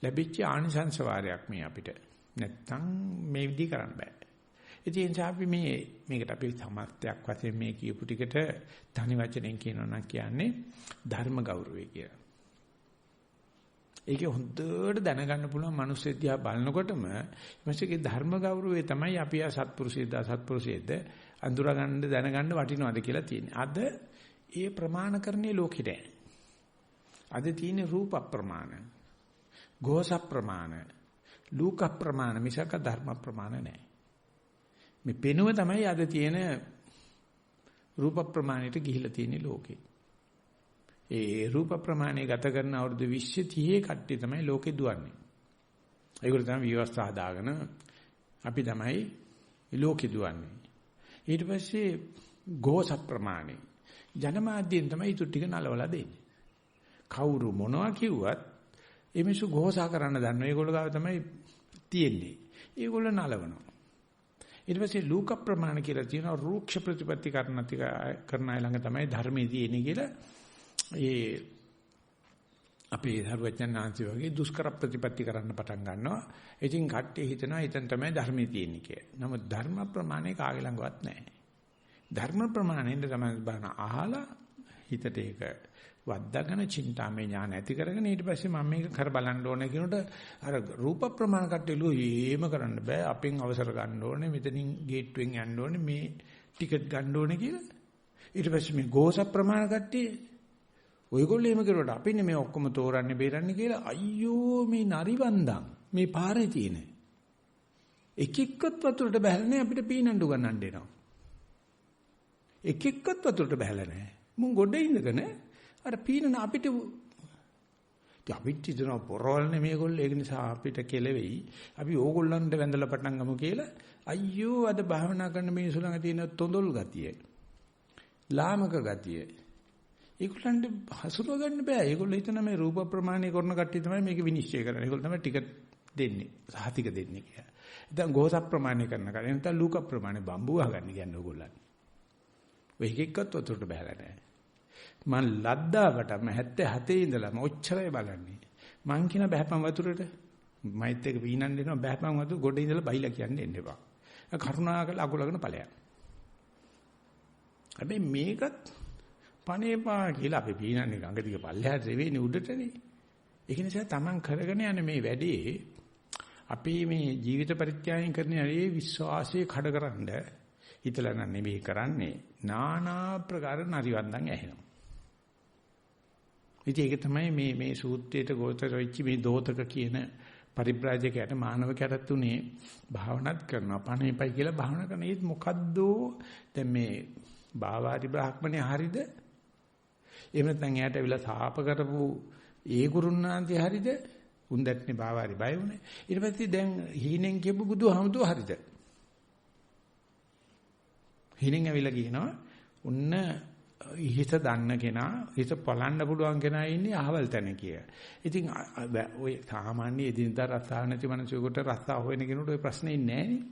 ලැබිච්ච ආනිසංස වාරයක් මේ අපිට. නැත්තම් මේ විදිහ කරන්න බෑ. ඉතින් අපි මේකට අපි සමස්තයක් වශයෙන් මේ කියපු ටිකට තනි වචනෙන් කියනවා නම් කියන්නේ ධර්ම ගෞරවය කියලා. ඒක හොඳට දැනගන්න පුළුවන් මිනිස්සු දිහා බලනකොටම මේකේ ධර්ම ගෞරවය තමයි අපි සත්පුරුෂයේද අසත්පුරුෂයේද අඳුරගන්න දැනගන්න වටිනවද කියලා තියෙන්නේ. අද ඒ ප්‍රමාණකරණයේ ලෝකෙට නැහැ. අද තියෙන රූප ප්‍රමාණ, ගෝස ප්‍රමාණ, ලෝක ප්‍රමාණ මිසක ධර්ම ප්‍රමාණ නැහැ. මේ පෙනුම තමයි අද තියෙන රූප ප්‍රමාණයට ගිහිලා තියෙන ලෝකේ. ඒ රූප ප්‍රමාණය ගත කරන අවුරුදු 20 30 කට්ටිය තමයි ලෝකේ දුවන්නේ. ඒගොල්ලෝ තමයි විවස්ථා හදාගෙන අපි තමයි ලෝකේ දුවන්නේ. ඊට පස්සේ ගෝස ප්‍රමාණය ජනමාධ්‍යෙන් තමයි ඊට ටික නලවලා දෙන්නේ. කවුරු මොනවා කිව්වත් ඒ මිනිස්සු ගෝසා කරන්න දන්නවා. ඒගොල්ලෝ ගාව තමයි තියෙන්නේ. ඒගොල්ලෝ නලවනවා. ඊට පස්සේ ලෝක ප්‍රමාණ කියලා තියෙනවා රූක්ෂ ප්‍රතිපත්ති කරන අය ළඟ තමයි ධර්මයේ තියෙන්නේ කියලා. ඒ අපේ ධර්මඥාන්ති වගේ දුෂ්කර ප්‍රතිපත්ති කරන්න පටන් ගන්නවා. ඉතින් කට්ටිය හිතනවා එතන තමයි ධර්මයේ තියෙන්නේ කියලා. නමුත් ධර්ම ප්‍රමාණය කාගේ ළඟවත් නැහැ. ධර්ම ප්‍රමාණයෙන් තමයි බණ අහලා හිතට ඒක වද්දාගෙන චින්තාමය ඥාන ඇති කරගෙන ඊට පස්සේ මම මේක කර බලන්න ඕනේ කියනකොට අර රූප ප්‍රමාණ කට්ටියලු එහෙම කරන්න බෑ. අපෙන් අවසර ගන්න ඕනේ, මෙතනින් ගේට්ටුවෙන් යන්න ඕනේ, මේ ටිකට් ගන්න ඕනේ කියලා. ඊට පස්සේ මේ ගෝස ප්‍රමාණ කට්ටිය ඔයගොල්ලෝ එහෙම කරුවට අපින්නේ මේ ඔක්කොම තෝරන්නේ බේරන්නේ කියලා. අයියෝ මේ නරිවන්දම් මේ පාරේ තියෙන එක එක්කත් වතුරට බහැලා නැහැ. අපිට පීනන්න උගන්නන්න දෙනවා. එක එක්කත් වතුරට බහැලා නැහැ. මුන් ගොඩේ ඉඳගෙන අර පීනන අපිට හිතන පොරවල්නේ මේගොල්ලෝ. ඒක නිසා අපිට කෙලෙවෙයි. අපි ඕගොල්ලන්ට වැඳලා පටන් ගමු කියලා. අයියෝ අද භාවනා කරන මිනිස්සු ළඟ තියෙන තොඳොල් ගතිය, ලාමක ගතිය ඒගොල්ලන්ට හසුරව ගන්න බෑ. ඒගොල්ලෝ හිතන මේ රූප ප්‍රමාණය කරන කට්ටිය තමයි මේක විනිශ්චය කරන්නේ. ඒගොල්ලෝ තමයි ටිකට් දෙන්නේ, සහතික දෙන්නේ කියලා. දැන් ගෝස ප්‍රමාණය කරන කලින් නැත්නම් ලූක ප්‍රමාණය බම්බු වහගන්න කියන්නේ ඕගොල්ලන්. ඔය එක එක්කත් වතුරට බහැලා නැහැ. මං ලද්දාවට 77 ඉඳලා ඔච්චරයි බලන්නේ. මං කියන බහැපන් වතුරට මයිත් එක පීනන්න දෙනවා. බහැපන් වතුර ගොඩ ඉඳලා බයිලා කියන්නේ එන්න එපා. කරුණාකරලා අකුලගෙන ඵලයක්. හැබැයි මේකත් පණේපා කියලා අපි පීනන්නේ ගඟ දිග පල්ලෙහාට රෙවෙන්නේ උඩටනේ. ඒක නිසා Taman කරගෙන යන මේ වැඩේ අපි මේ ජීවිත පරිත්‍යාගයෙන් කරන ඒ විශ්වාසයේ කඩකරනද හිතලා නෙමෙයි කරන්නේ. নানা ප්‍රකාර නරිවන්දන් ඇහෙනවා. ඉතින් ඒක තමයි මේ සූත්‍රයේට ගෝචර වෙච්ච මේ දෝතක කියන පරිබ්‍රාජකයට මානවකයට උනේ භාවනාත් කරනවා පණේපයි කියලා භාවනා කරන. ඒත් මොකද්ද දැන් මේ බාවාරි බ්‍රාහ්මණේ හරියද? එහෙම නැත්නම් එයාට ඇවිල්ලා සාප කරපු ඒ ගුරුන්නාන්ති හරියද? උන්දැටනේ බාවාරි බය වුනේ. ඊට පස්සේ දැන් හීනෙන් කියපු බුදුහමතුව හරියද? හීනෙන් ඇවිල්ලා කියනවා උන්න හිත දන්න කෙනා, හිත පලන්න පුළුවන් කෙනා ඉන්නේ අහවල් තැන කියලා. ඉතින් ඔය සාමාන්‍ය එදිනදා රස්සා නැති මනුස්සයෙකුට රස්සා හොයන කෙනෙකුට ඔය ප්‍රශ්නේ ඉන්නේ නැහැ නේ.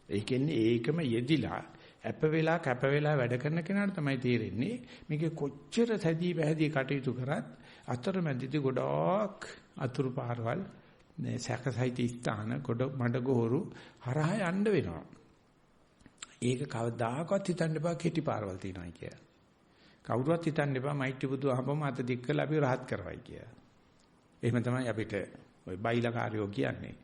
ඒ කියන්නේ ඒකම යෙදිලා අප වෙලා කැප වෙලා වැඩ කරන කෙනාට තමයි තේරෙන්නේ මේකේ කොච්චර සැදී පැහැදී කටයුතු කරත් අතරමැදදී ගොඩක් අතුරු පාරවල් සැකසහිත ස්ථාන ගොඩ මඩගොහරු හරහා යන්න වෙනවා. ඒක කවදාකවත් හිතන්න එපා කෙටි පාරවල් තියෙනවා කියලා. කවුරුවත් හිතන්න එපා මෛත්‍රී බුදු අහපම අත දික් කරලා අපි රහත් කරවයි කියලා. එහෙම තමයි අපිට ওই බයිලා කාර්යෝ කියන්නේ.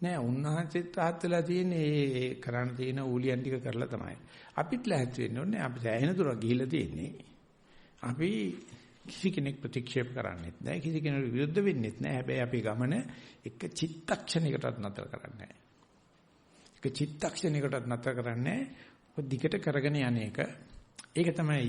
නෑ උන්වහන්සේත් රහත් වෙලා තියෙන්නේ ඒ කරන්න තියෙන ඌලියන් ටික කරලා තමයි. අපිත් ලැහැත් වෙන්න ඕනේ. අපි සෑහෙන දුරක් ගිහිල්ලා තියෙන්නේ. අපි කිසි කෙනෙක් ප්‍රතික්ෂේප කරන්නේත් නෑ. කිසි කෙනෙකුට විරුද්ධ වෙන්නෙත් නෑ. හැබැයි අපි ගමන එක චිත්තක්ෂණයකටවත් නතර කරන්නේ නෑ. එක චිත්තක්ෂණයකටවත් නතර කරන්නේ නෑ. දිගට කරගෙන යන එක. ඒක තමයි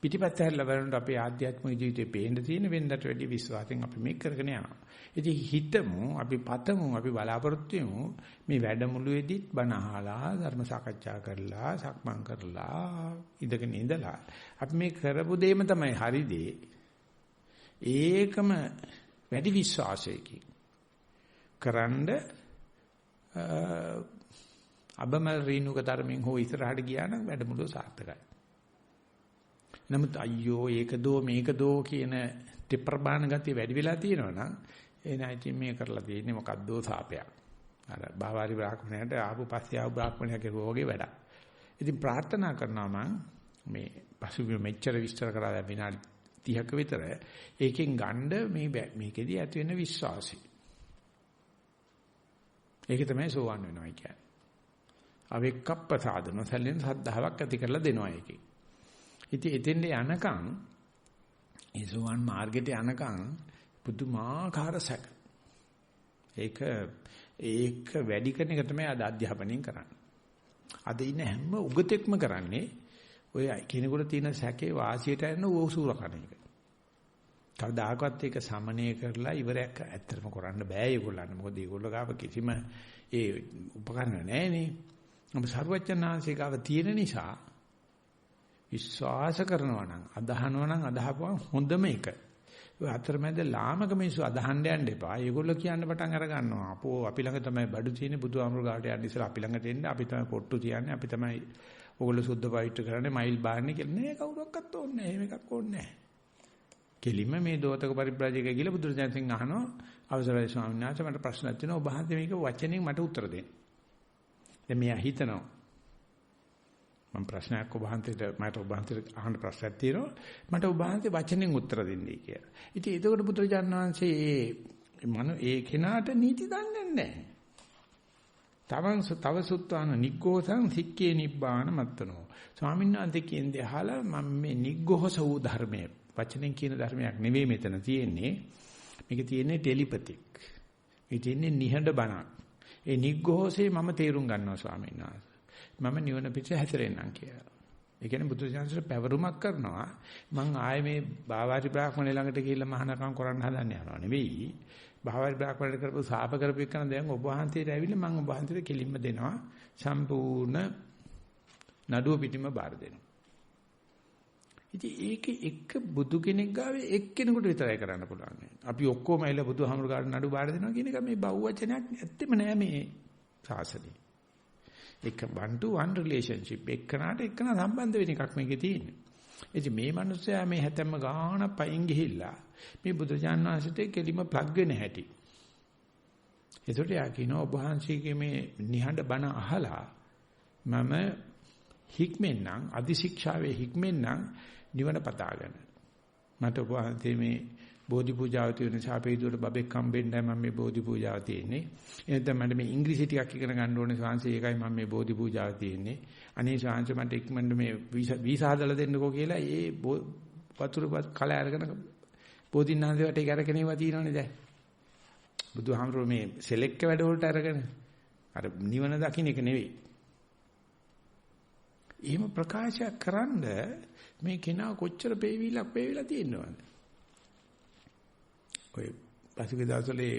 පිටිපස්ස හැරලා බලනකොට අපේ ආධ්‍යාත්මික ජීවිතේ පේන්න තියෙන වෙනදට වැඩි විශ්වාසයෙන් අපි මේක කරගෙන යනවා. ඉතින් හිතමු අපි පතමු අපි බලාපොරොත්තු වෙමු මේ වැඩමුළුවේදීත් බණ අහලා ධර්ම සාකච්ඡා කරලා සක්මන් කරලා ඉඳගෙන ඉඳලා අපි මේ කරපු දෙයම තමයි හරි දේ. ඒකම වැඩි විශ්වාසයකින් කරන්ඩ අබමල් රීනුක ධර්මයෙන් හෝ ඉස්සරහට ගියා නම් වැඩමුළුව සාර්ථකයි. නමුත් අයියෝ ඒක දෝ මේක දෝ කියන තිප්‍රබාන ගතිය වැඩි වෙලා තියෙනවා නම් එනයිති මේ කරලා තියෙන්නේ මොකද්දෝ සාපයක්. අර බාවාරි බ්‍රාහ්මණයට ආපු පස්සේ ආපු බ්‍රාහ්මණයා කෙරුවා වගේ වැඩක්. ඉතින් ප්‍රාර්ථනා කරනවා මම මේ පසුබිම මෙච්චර විස්තර කරලා විනාඩි 30ක විතර. ඒකෙන් ගන්න මේකෙදී ඇති වෙන විශ්වාසය. ඒක තමයි සෝවන් වෙනවා කියන්නේ. අවෙක්කප්පසාදන සැලෙන සද්ධාාවක් ඇති කරලා දෙනවා ඒකේ. ඉතින් එතෙන්ද යනකම් ඒ සෝවන් මාර්ගෙට යනකම් පුදුමාකාර සැක. ඒක වැඩි කරන එක තමයි අද අධ්‍යාපනයෙන් කරන්නේ. අද ඉන්න හැම උගතෙක්ම කරන්නේ ඔය කෙනෙකුට තියෙන සැකේ වාසියට යන ඕසුර කන එක. කවදාකවත් ඒක සමනය කරලා ඉවරයක් ඇත්තටම කරන්න බෑ ඒගොල්ලන්ට. මොකද ඒගොල්ලෝ ගාව කිසිම ඒ උපකරණ නැහැනේ. ඔබ සර්වඥාන්සේ ගාව තියෙන නිසා විශ්වාස කරනවා නම් අදහනවා නම් අදහපුවා හොඳම එක. ඔය අතරමැද ලාමක මිනිස්සු අදහන්න යන්න එපා. ඒගොල්ලෝ කියන්න පටන් අර ගන්නවා. අපෝ අපි ළඟ තමයි බඩු තියෙන්නේ බුදුහාමුදුරු ගාවට යන්න ඉස්සලා අපි ළඟට එන්න අපි තමයි පොට්ටු තියන්නේ අපි තමයි ඕගොල්ලෝ සුද්ධ පවිත්‍ර කරන්නේ මයිල් බාන්නේ කියලා නෑ කවුරක්වත් ඕනේ නෑ. එහෙම එකක් ඕනේ නෑ. කෙලින්ම මේ දෝතක පරිබ්‍රාජකය කියලා බුදුරජාණන් අහනවා අවසරයි ස්වාමීන් වහන්සේ මට ප්‍රශ්නක් තියෙනවා ඔබ වහන්සේ මේක වචනෙන් මට උත්තර දෙන්න. දැන් මෙයා හිතනවා මම ප්‍රශ්නයක් ඔබ වහන්සේට මට ඔබ වහන්සේට අහන්න ප්‍රශ්නයක් තියෙනවා මට ඔබ වහන්සේ වචනෙන් උත්තර දෙන්නයි කියලා. ඉතින් එතකොට බුදුරජාණන් වහන්සේ ඒ කෙනාට නීති දන්නේ නැහැ. තව සුත්තාන නිග්ගෝසං සික්කේ නිබ්බාන මත්තනෝ. ස්වාමීන් වහන්සේ කියන්නේ අහලා මම මේ නිග්ගෝස වූ ධර්මයේ වචනෙන් කියන ධර්මයක් නෙවෙයි මෙතන තියෙන්නේ. මේක තියෙන්නේ ටෙලිපතික්. ඒ තියෙන්නේ නිහඬ බණක්. ඒ නිග්ඝෝෂේ මම තේරුම් ගන්නවා ස්වාමීන් වහන්සේ. මම නිවන පිට හැතරෙන්නම් කියලා. ඒ කියන්නේ බුදුසසුන පැවරුමක් කරනවා. මං ආයේ මේ බාවාරි බ්‍රාහ්මණය ළඟට ගිහිල්ලා මහානකම් කරන්න හදන්නේ යනවා නෙවෙයි. බාවාරි බ්‍රාහ්මණයට කරපු සාප කරපු එකන දැන් ඔබ වහන්සේට ඇවිල්ලා මං ඔබ වහන්සේට කෙලින්ම දෙනවා. සම්පූර්ණ නඩුව පිටින්ම බාර දෙනවා. ඉතින් ඒක එක බුදු කෙනෙක් ගාවේ එක්කෙනෙකුට විතරයි කරන්න පුළුවන්. අපි ඔක්කොම ඇවිල්ලා බුදුහාමුදුරු ගාට නඩු බාර දෙනවා කියන එක මේ බහුවචනයක් ඇත්තෙම නෑ මේ සාසනේ. එක one to one relationship එක්කනට එක්කන සම්බන්ධ වෙන එකක් මේකේ තියෙන්නේ. ඉතින් මේ මිනිස්සයා මේ හැතැම්ම ගාන පයින් ගිහිල්ලා මේ බුදුජානක වහන්සේට කෙලිම ප්ලග් වෙන හැටි. ඒකට යා කියනවා ඔබ වහන්සේගේ මේ නිහඬ බණ අහලා මම හික්මෙන්නම් අධිශික්ෂාවේ හික්මෙන්නම් නිවන පතාගෙන මට ඔබ වහන්සේ මේ බෝධි පූජාව තියෙන නිසා අපේ දුවට බබෙක් හම්බෙන්නයි මම මේ බෝධි පූජාව තියෙන්නේ. එහෙනම් මට මේ ඉංග්‍රීසි ටිකක් ඉගෙන ගන්න ඕනේ ශාන්සේ ඒකයි මම මේ බෝධි පූජාව තියෙන්නේ. අනේ ශාන්සේ මට ඉක්මනට මේ වීසා හදලා දෙන්නකෝ කියලා ඒ වතුර කල අරගෙන බෝධින්නාන්සේ වටේ කරගෙන ඒවා තියෙනවනේ දැන්. බුදුහාමරෝ මේ සෙලෙක්ක වැඩ වලට අරගෙන අර නිවන දකින්න එක නෙවෙයි. එහෙම ප්‍රකාශයක් කරන්ද මේ කෙනා කොච්චර පේවිලා තියෙනවද? ඔය පසුගිය දවස්වලේ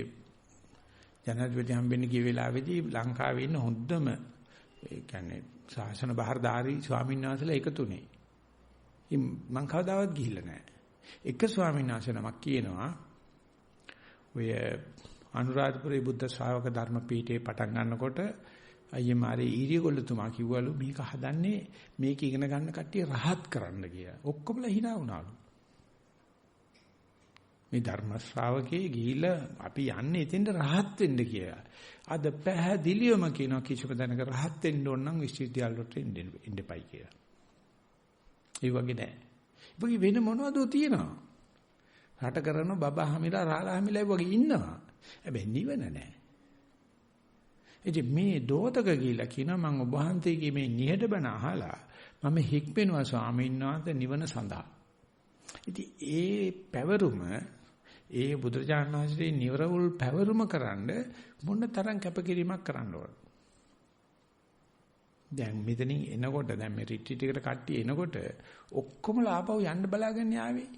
ජනාධිපති හම්බෙන්න ගිය වෙලාවේදී ලංකාවේ ඉන්න හොඳම ඒ කියන්නේ ශාසන බහරදාරි ස්වාමීන් වහන්සේලා එකතුනේ. මම කවදාවත් ගිහිල්ලා නැහැ. එක ස්වාමීන් වහන්සේ නමක් කියනවා ඔය අනුරාධපුරේ බුද්ධ ශ්‍රාවක ධර්ම පීඨේ පටන් ගන්නකොට අයියේ මාරේ ඊරියගොල්ලතුමා කිව්වලු මේක හදන්නේ මේක ඉගෙන ගන්න කට්ටිය රහත් කරන්න කියලා. ඔක්කොමලා hina වුණාලු. මේ ධර්ම ශ්‍රාවකේ ගිහිල්ලා අපි යන්නේ එතෙන්ට රහත් වෙන්න කියලා. අද පැහැදිලිවම කියනවා කිසිම දැනක රහත් වෙන්න ඕන නම් විශ්වවිද්‍යාල වලට එන්න එපයි කියලා. ඒ වගේ නෑ. ඒ වෙන මොනවද තියෙනවා? රට කරන බබා හැමිලා රාලා හැමිලා වගේ ඉන්නවා. හැබැයි නිවන නෑ. ඉතින් මේ දෝතක ගිහිල්ලා කියනවා මම ඔබ වහන්සේගේ මේ නිහඬ බණ අහලා මම හික්මෙනවා ස්වාමීන් වහන්සේ නිවන සඳහා. ඉතින් ඒ පැවරුම ඒ බුදුරජාණන් වහන්සේ නිවරවුල් පැවරුම කරන්න මොන තරම් කැපකිරීමක් කරන්න ඕනද? දැන් මෙතනින් එනකොට දැන් මේ රිට්‍රීට් එකට කට්ටිය එනකොට ඔක්කොමලා ආපහු යන්න බලාගෙන ආවේ.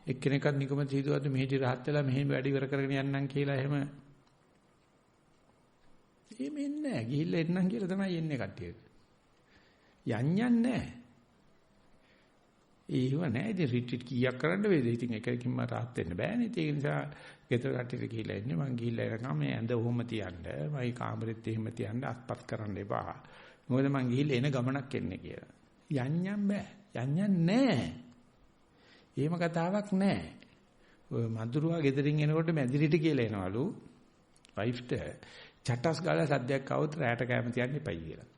එක්කෙනෙක්වත් නිකම තීදුවද මෙහෙදි rahat වෙලා මෙහෙම වැඩි ඉවර කරගෙන යන්නම් කියලා එහෙම එන්නේ නැහැ. ගිහිල්ලා එන්නම් කියලා තමයි එන්නේ කට්ටියට. යන්නේ නැහැ. ඒව නෑ. ඉතින් රිට්‍රීට් කීයක් කරන්න වේද? ඉතින් එකකින්ම rahat වෙන්න බෑනේ. ඒ නිසා ගෙදර කට්ටියට ගිහිල්ලා ඉන්නේ. මං ගිහිල්ලා එනකම් මේ ඇඳ ඔහොම තියන්න. මයි කාමරෙත් එහෙම තියන්න අත්පත් කරන්න එපා. මොකද මං ගිහිල්ලා එන ගමනක් එන්නේ කියලා. යන්නම් බෑ. යන්නේ නැහැ. එහෙම කතාවක් නැහැ. ඔය මදුරුවා ගෙදරින් එනකොට මැදිරිට කියලා එනවලු. වයිෆ්ට චටස් ගාලා සද්දයක් આવුත් රැයට කැම තියන්න එපයි කියලා.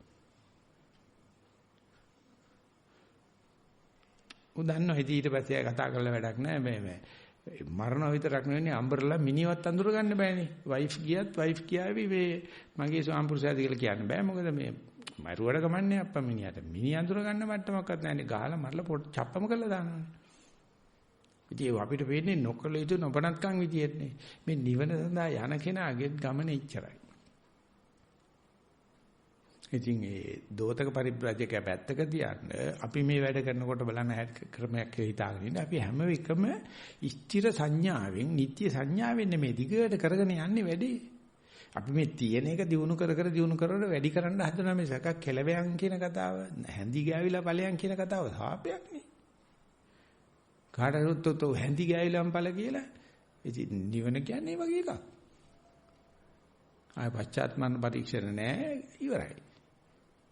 උදන්නවා ඊට පස්සේ කතා කරලා වැඩක් නැහැ මේ මරණ විතරක් නෙවෙයි අම්බරලා මිනිවත් අඳුර ගන්න බෑනේ. වයිෆ් ගියත් වයිෆ් කියාවි මේ මගේ ස්වාම්පුරුෂයාද කියලා කියන්න බෑ. මොකද මේ මරුවට කමන්නේ අප්පා මිනිහට. මිනිහ අඳුර ගන්න මට්ටමක්වත් නැහැනේ. ගහලා මරලා පොඩ් චප්පම කරලා දානවානේ. ඉතින් අපිට වෙන්නේ නොකල යුතු නොපනත්කම් විදියටනේ. මේ නිවන සඳහා යන කෙනාගේ ගමන ඉච්චරයි. ඉතින් ඒ දෝතක පරිබ්‍රාජක පැත්තක තියන්න අපි මේ වැඩ කරනකොට බලන්න ක්‍රමයක් හිතාගෙන ඉන්නේ. අපි හැම එකම ස්ථිර සංඥාවෙන්, නිත්‍ය සංඥාවෙන් මේ දිගට කරගෙන යන්නේ වැඩි. අපි මේ තියෙන එක දිනු කර වැඩි කරන්න හදන මේ සකක් කෙලවයන් කියන කතාව, හැඳි ගෑවිලා ඵලයන් කියන කතාව සාපයක් නේ. කාටරුත් හැඳි ගෑවිලාම් ඵල කියලා. ඉතින් නිවන කියන්නේ ඒ වගේ එකක්. ආය පශ්චාත්මන පරීක්ෂණ නෑ ඉවරයි.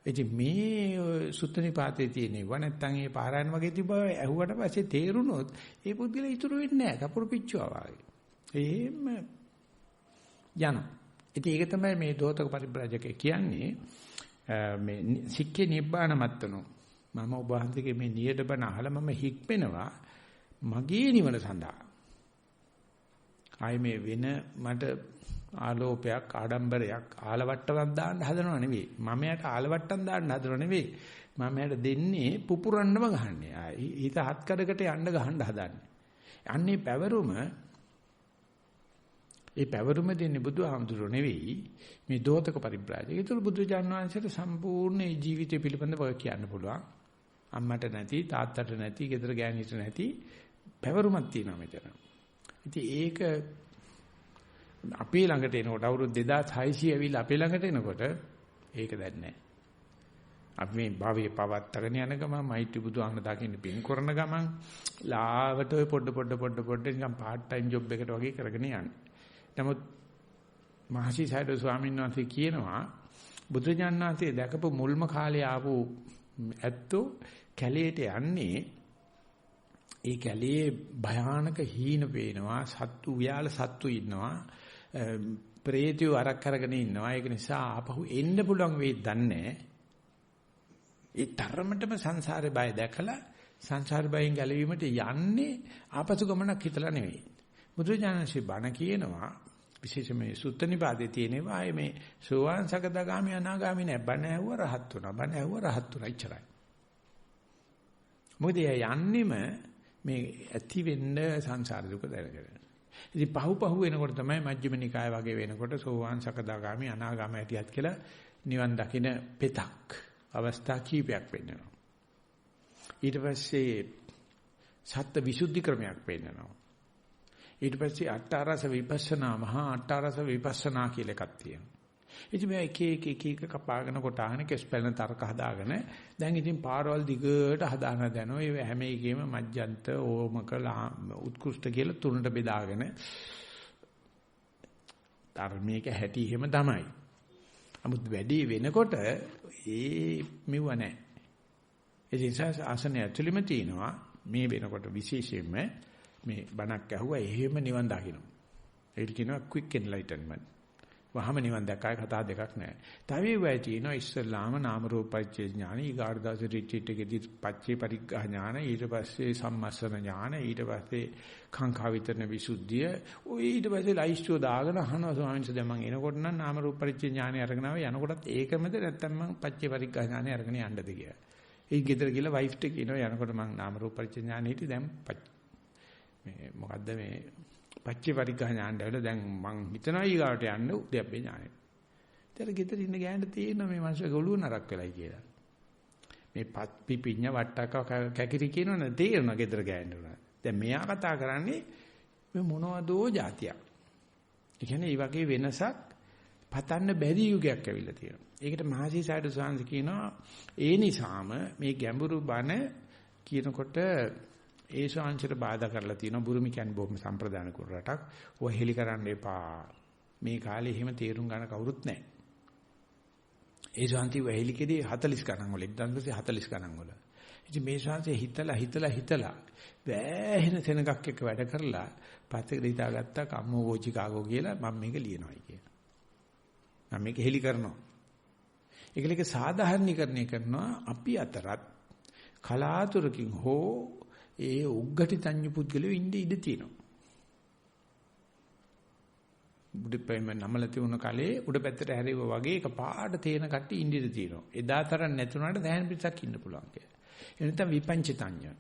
ඉතින් මේ සුත්තනිපාතේ තියෙනවා නැත්තම් ඒ පාරායන වගේ තිබ්බ ඇහුවට පස්සේ තේරුනොත් ඒ පුද්ගලයා ඉතුරු වෙන්නේ නැහැ කපුරු පිච්චුවා වගේ. එහෙම යන. ඉතින් ඒක තමයි මේ දෝතක පරිබ්‍රාජකේ කියන්නේ මේ සික්කේ නිබ්බාන මත්තනෝ. මම ඔබ වහන්සේගේ මේ නියදබන අහලා මම හික්මෙනවා මගේ නිවන සඳහා. ආයේ මේ වෙන මට ආලෝපයක් ආඩම්බරයක් ආලවට්ටමක් දාන්න හදනව නෙවෙයි. මම යට ආලවට්ටම් දාන්න හදනව නෙවෙයි. මම යට දෙන්නේ පුපුරන්නම ගහන්නේ. හිත හත් කඩකට යන්න ගහන්න හදන්නේ. අන්නේ පැවරුම දෙන්නේ බුදුහාමුදුරුවෝ නෙවෙයි. මේ දෝතක පරිබ්‍රාජක. ඒතර බුදුජාණන් වහන්සේට සම්පූර්ණ ජීවිතය පිළිබඳව කියන්න පුළුවන්. අම්මට නැති, තාත්තට නැති, ගෙදර ගෑණිට නැති පැවරුමක් තියෙනවා මෙතන. ඉතින් ඒක අපේ ළඟට එනකොට අවුරුදු 2600 ඇවිල්ලා අපේ ළඟට එනකොට ඒක දැන් නැහැ. අපි මේ භවයේ පවත්තගෙන යන ගමන් මෛත්‍රී බුදුහාමර දකින්න පින් කරන ගමන් ලාවට ඔය පොඩ නිකන් පාර්ට් ටයිම් ජොබ් එකකට වගේ කරගෙන යන්නේ. නමුත් මහසි සයිඩ් ස්වාමීන් වහන්සේ කියනවා බුදුජාණන් වහන්සේ දැකපු මුල්ම කාලේ ආපු ඇත්තෝ කැලේට යන්නේ ඒ කැලේ භයානක හීන පේනවා සත්තු ව්‍යාල සත්තු ඉන්නවා ප්‍රේතයෝ අරක් අරගෙන ඉන්නවා ඒක නිසා ආපහු එන්න පුළුවන් වෙයි දන්නේ ඒ තරමටම සංසාරේ බය දැකලා සංසාර බයෙන් ගැලවීමට යන්නේ ආපසු ගමනක් හිතලා නෙවෙයි බුදුජානකසේ බණ කියනවා විශේෂයෙන් මේ සුත්තනිපාතේ තියෙනවා මේ සෝවාන් සකදාගාමි අනාගාමි නෑ බණ ඇහුව රහත් වුණා ඉච්චරයි මොකද යන්නෙම මේ ඇති වෙන්න සංසාර දුක දැනගෙන. ඉතින් පහු වෙනකොට තමයි මජ්ක්‍ධිම නිකාය වගේ වෙනකොට සෝවාන් සකදාගාමි අනාගාමී ඇතියත් කියලා නිවන් දකින පෙතක් අවස්ථා කීපයක් වෙන්නවා. ඊට පස්සේ සත්‍ය විසුද්ධි ක්‍රමයක් වෙන්නවා. ඊට පස්සේ අට්ඨාරස විපස්සනා මහා අට්ඨාරස විපස්සනා කියලා එකක් තියෙනවා. ඉතින් මේ එක කපාගෙන කොටාගෙන කෙස්පැලන තර්ක හදාගෙන දැන් ඉතින් පාරවල් දිගට හදාන දැනෝ ඒ හැම එකෙම මජ්ජන්ත ඕමක උත්කෘෂ්ඨ කියලා තුනට බෙදාගෙන ධර්මයක හැටි එහෙම තමයි. නමුත් වැඩි වෙනකොට මෙව නැහැ. ඒ නිසා ආසනය ඇතුළෙම තියෙනවා මේ වෙනකොට විශේෂයෙන්ම මේ බණක් ඇහුවා එහෙම නිවන් දකින්න. ඒක කියනවා quick enlightenment. වහම නිවන් දැක්කයි කතා දෙකක් නැහැ. තව වෙයි තියෙනවා ඉස්සල්ලාම නාම රූප පරිච්ඡේ ඥාන ඊගාර්දාස රිට්‍රීට් එකේදී පච්චේ පරිග්ඝා ඥාන ඊට පස්සේ සම්මස්සන ඥාන ඊට පස්සේ කාංකා විතරන විසුද්ධිය ඔය ඊට පස්සේ ලයිස්ට්ෝ දාගෙන අහනවා ස්වාමීන් වහන්සේ දැන් මම එනකොට නම් නාම රූප පරිච්ඡේ ඥානය අරගෙන ආවේ යනකොටත් ඒකමද නැත්නම් මම පච්චේ පරිග්ඝා ඥානය අරගෙන යන්නද කියලා. ඒ ගෙදර ගිහලා වයිෆ්ට කියනවා යනකොට මම නාම රූප පරිච්ඡේ ඥානෙ හිටි දැන් මේ මොකද්ද මේ පච්චේ පරිග්ඝා ඥානට ඇවිල්ලා දැන් මං හිතනවා ඊගාවට යන්න උද්‍යප්පේ ඥානෙ. ඊට ගෙදර ඉන්න ගෑනට තේරෙනවා මේ මනුස්සයා ගොළුව නරක් වෙලයි කියලා. මේ පිපිඤ්ඤ වට්ටක කැකිරි කියනවනේ තේරෙනවා ගෙදර ගෑනට උනා. දැන් මෙයා කතා කරන්නේ මේ මොනවදෝ જાතියක්. ඒ කියන්නේ මේ වගේ වෙනසක් පතන්න බැරි යුගයක් ඇවිල්ලා තියෙනවා. ඒකට මහසි සයිඩ් සාංශ කියනවා ඒ නිසාම මේ ගැඹුරු බණ කියනකොට ඒ ශාංශයට බාධා කරලා තියෙනවා බුරුමි කියන්නේ බොහොම සම්ප්‍රදාන කුර රටක්. ඔය හෙලි කරන්න එපා. මේ කාලේ එහෙම තේරුම් ගන්න කවුරුත් නැහැ. ඒ ශාන්ති වෙහෙලිකේදී 40 ගණන් වල 1940 ගණන් වල. ඉතින් මේ ශාන්තිය හිතලා වැහෙන තැනකක් එක්ක වැඩ කරලා පස්සේ හිතාගත්තා කම්මෝ වෝචිකාගෝ කියලා මම මේක ලියනවායි කියලා. මම මේක හෙලි කරනවා. ඒකලක සාධාරණීකරණය කරනවා අපි අතරත් කලාතුරකින් හෝ ඒ උග්ගටි තඤ්ඤු පුද්ගලයෝ ඉඳී ඉඳ තියෙනවා. බුදුපෙම නමල තියුණු කලේ උඩ පැත්තට හැරෙවුවා වගේ එක පාට තේන කට්ටිය ඉඳී තියෙනවා. එදා තරම් නැතුණාට දැහැන් පිටසක් ඉන්න පුළුවන් කියලා. ඒ නැත්නම් විපංචිතඤ්ඤ.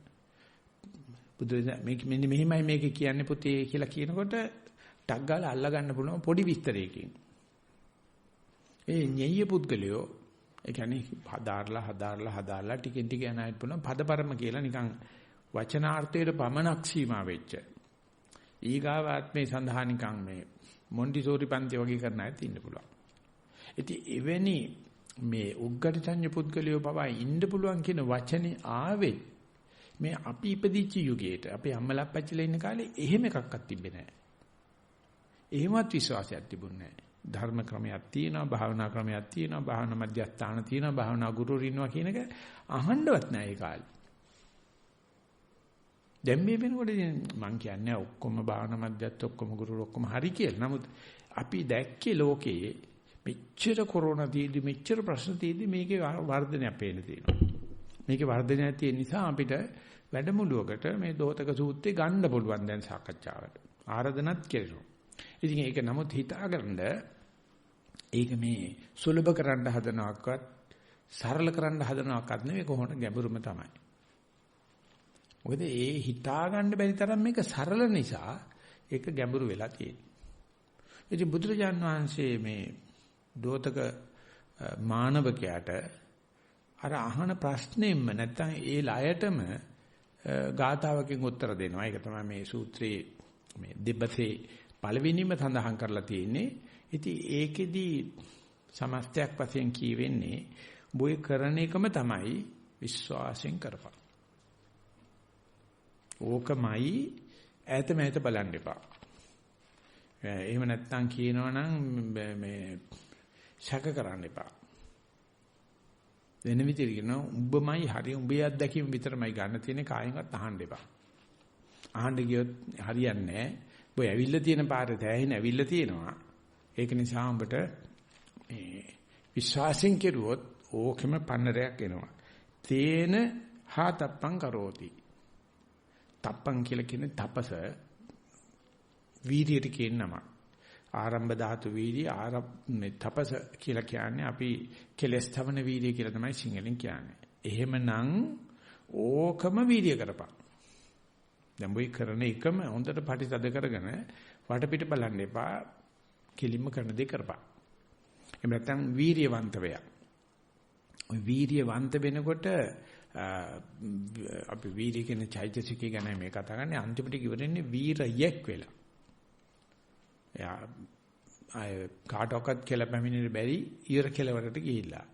බුදු මෙන්න මෙහිමයි මේක කියන්නේ පුතේ කියලා කියනකොට ටක් ගාලා අල්ල ගන්න පුළුවන් පොඩි විස්තරයකින්. ඒ ඤෙය්‍ය පුද්ගලයෝ ඒ කියන්නේ හදාarලා ටිකෙන් ටික යන අයට පුළුවන් පදපරම කියලා නිකන් වචනාර්ථයට පමණක් සීමා වෙච්ච. ඊගාව ආත්මේ සඳහා නිකන් මේ මොන්ටිසෝරි පන්ති වගේ කරන අයත් ඉන්න පුළුවන්. ඉතින් එවැනි මේ උග්ගටිතඤ්ඤ පුද්ගලයෝ පවා ඉන්න පුළුවන් කියන වචනේ ආවේ මේ අපි ඉපදිච්ච යුගයේට අපි අම්මලා අප්පච්චිලා ඉන්න කාලේ එහෙම එකක්වත් තිබෙන්නේ නැහැ. එහෙමත් විශ්වාසයක් තිබුණේ නැහැ. ධර්ම ක්‍රමයක් තියෙනවා, භාවනා ක්‍රමයක් තියෙනවා, භාවනා මධ්‍යස්ථාන තියෙනවා, භාවනා ගුරුවරු ඉන්නවා කියන එක අහන්නවත් නැහැ ඒ කාලේ. දැන් මේ වෙනකොට මම කියන්නේ ඔක්කොම භාවනා මධ්‍යස්ථ ඔක්කොම ගුරුවරු ඔක්කොම හරි කියලා. නමුත් අපි දැක්කේ ලෝකයේ මෙච්චර කොරෝනා තියෙදි මෙච්චර ප්‍රශ්න තියෙදි මේකේ වර්ධනයක් පේන්න තියෙනවා. මේකේ වර්ධනයක් තියෙන නිසා අපිට වැඩමුළුවකට මේ දෝතක සූත්‍රය ගන්න පුළුවන් දැන් සාකච්ඡාවට. ආරාධනත් කෙරෙනවා. ඉතින් ඒක නමුත් හිතාගන්න ඒක මේ සුලභ කරන්න හදනවක්වත් සරල කරන්න හදනවක්වත් නෙවෙයි කොහොමද ගැඹුරුම තමයි. මොකද ඒ හිතාගන්න බැරි තරම් මේක සරල නිසා ඒක ගැඹුරු වෙලා තියෙනවා. ඉතින් බුදුරජාන් වහන්සේ මේ දෝතක මානවකයාට අර අහන ප්‍රශ්නෙම්ම නැත්තම් ඒ ලයටම ගාථාවකින් උත්තර දෙනවා. ඒක තමයි මේ සූත්‍රයේ මේ දෙබසේ පළවෙනිම සඳහන් කරලා තියෙන්නේ. ඉතින් ඒකෙදි සමස්තයක් වශයෙන් කියවෙන්නේ බොයි කරන එකම තමයි විශ්වාසයෙන් කරපන්. ඕකමයි ඈත මෑත බලන්න එපා. එහෙම නැත්තම් කියනවනම් මේ ශක කරන්න එපා. වෙන විදිහට කියනවා උඹමයි හරි උඹේ අත්දැකීම් විතරමයි ගන්න තියෙන්නේ කායින්වත් අහන්න එපා. අහන්න ගියොත් හරියන්නේ නැහැ. ඔය ඇවිල්ලා තියෙන පාරේ තැහෙන ඇවිල්ලා තියෙනවා. ඒක නිසා උඹට මේ විශ්වාසයෙන් කෙරුවොත් ඕකෙම පන්නරයක් එනවා. තේන හාතප්පං කරෝති. තප්පං කියලා කියන්නේ තපස වීර්යයට කියන නම. ආරම්භ ධාතු වීර්ය මේ තපස කියලා කියන්නේ අපි කෙලස් තවන වීර්ය කියලා තමයි සිංහලෙන් කියන්නේ. එහෙමනම් ඕකම වීර්ය කරපන්. දැන් මොයි කරන එකම හොඳට පරිතද කරගෙන වටපිට බලන්න එපා. කෙලින්ම කරන දේ කරපන්. එහෙම නැත්නම් වීර්යවන්ත වෙයක්. ඔය වීර්යවන්ත වෙනකොට අපි වීර්ය කියන චෛතසිකය ගැන මේ කතා කරන්නේ අන්තිමට ඉවරන්නේ වීරයෙක් වෙලා. එයා අය කාටවත් කියලා පැමිණෙන්න බැරි ඊර කෙලවරට ගිහිල්ලා.